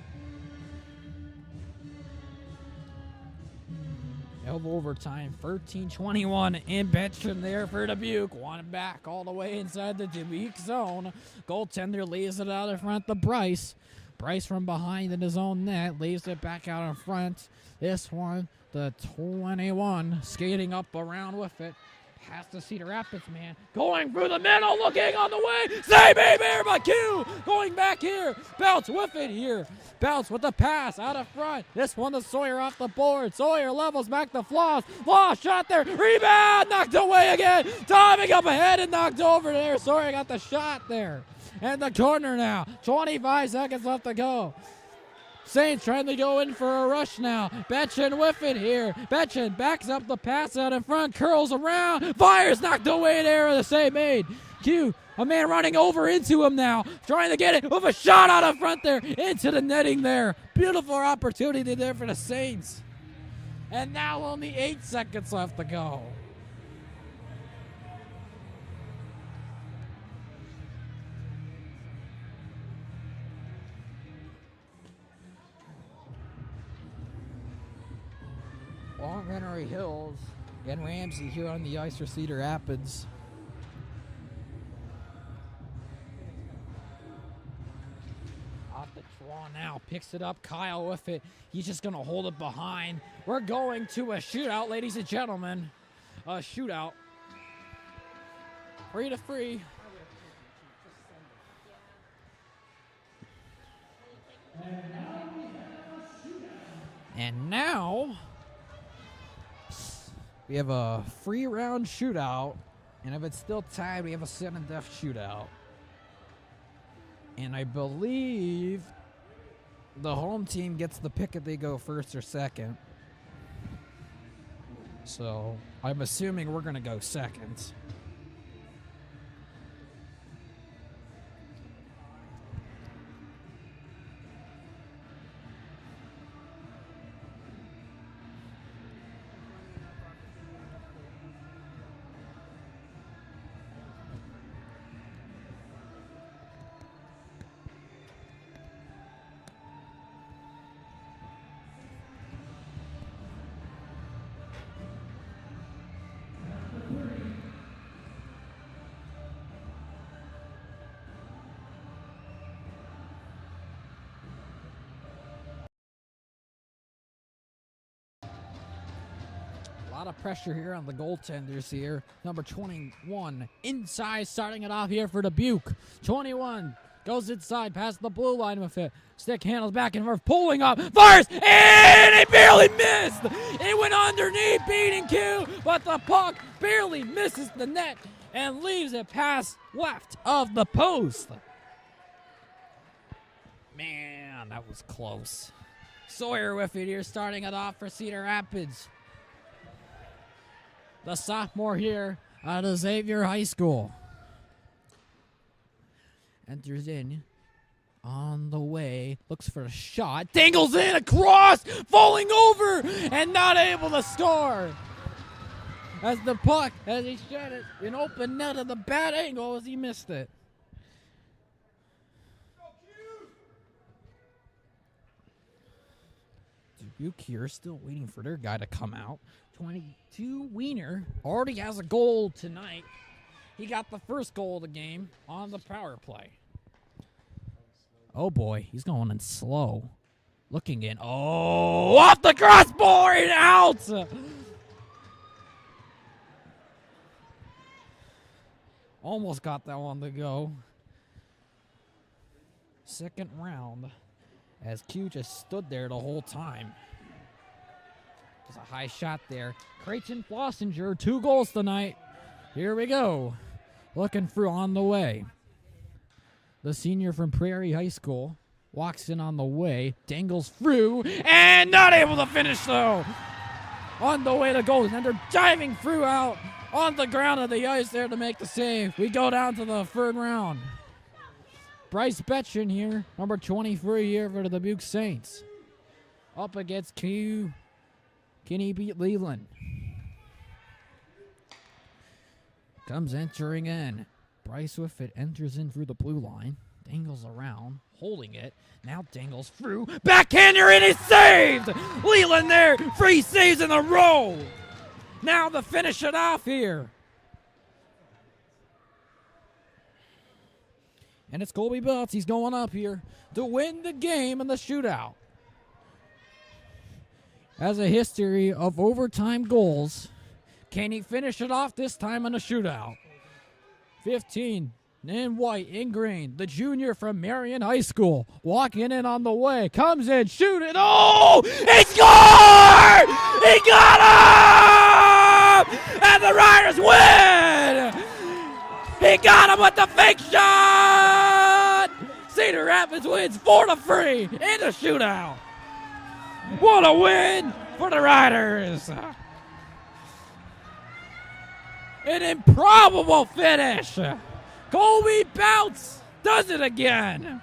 Of overtime, 13-21 in Bencham there for Dubuque. One back all the way inside the Dubuque zone. Goaltender lays it out in front to Bryce. Bryce from behind in his own net lays it back out in front. This one, the 21, skating up around with it. Pass to Cedar Rapids, man. Going through the middle, looking on the way. Save me there by Q. Going back here. Bounce with it here. Bounce with the pass out of front. This one to Sawyer off the board. Sawyer levels back to Floss. Floss shot there. Rebound. Knocked away again. Timing up ahead and knocked over there. Sawyer got the shot there. And the corner now. 25 seconds left to go. Saints trying to go in for a rush now. Betchen with it here. Betchen backs up the pass out in front. Curls around. Fires knocked away there. The save made. Q, a man running over into him now. Trying to get it with a shot out of front there. Into the netting there. Beautiful opportunity there for the Saints. And now only 8 seconds left to go. Long Henry Hills and Ramsey here on the ice for Cedar Rapids. Off the draw now, picks it up. Kyle with it. He's just going to hold it behind. We're going to a shootout, ladies and gentlemen. A shootout. 3-3. And now we have a 3-round shootout, and if it's still tied, we have a sudden death shootout. And I believe the home team gets the pick if they go first or second. So I'm assuming we're going to go second. lot of pressure here on the goaltenders here. Number 21 inside, starting it off here for Dubuque. 21 goes inside past the blue line with it. Stick handles back and forth, pulling up, fires, and it barely missed. It went underneath, beating Q, but the puck barely misses the net and leaves it past left of the post. Man, that was close. Sawyer with it here, starting it off for Cedar Rapids. The sophomore here out of Xavier High School. Enters in on the way, looks for a shot, dangles in across, falling over, and not able to score. As the puck, as he shot it, an open net at the bad angle as he missed it. Dubuque here still waiting for their guy to come out. 22 Wiener already has a goal tonight. He got the first goal of the game on the power play. Oh boy, he's going in slow. Looking in. Oh, off the crossbar and out! Almost got that one to go. Second round. As Q just stood there the whole time. There's a high shot there. Creighton Flossinger, 2 goals tonight. Here we go. Looking through on the way. The senior from Prairie High School walks in on the way, dangles through, and not able to finish though. On the way to goal, and they're diving through out on the ground of the ice there to make the save. We go down to the third round. Bryce Betchen here, number 23 here for the Dubuque Saints. Up against Q. Kenny beat Leland. Comes entering in. Bryce with it enters in through the blue line. Dangles around, holding it. Now dangles through. Backhander, and it's saved! Leland there, 3 saves in a row. Now to finish it off here. And it's Colby Belts. He's going up here to win the game in the shootout. Has a history of overtime goals. Can he finish it off this time in a shootout? 15 in white, in green. The junior from Marion High School. Walking in on the way. Comes in, shoot it. Oh! He scored! He got him! And the Riders win! He got him with the fake shot! Cedar Rapids wins 4-3 in the shootout. What a win for the Riders! An improbable finish. Colby Bounce does it again.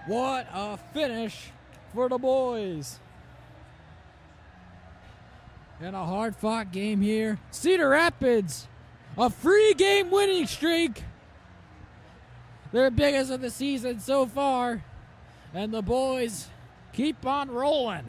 What a finish for the boys. In a hard-fought game here. Cedar Rapids, a 3-game winning streak. Their biggest of the season so far. And the boys keep on rolling.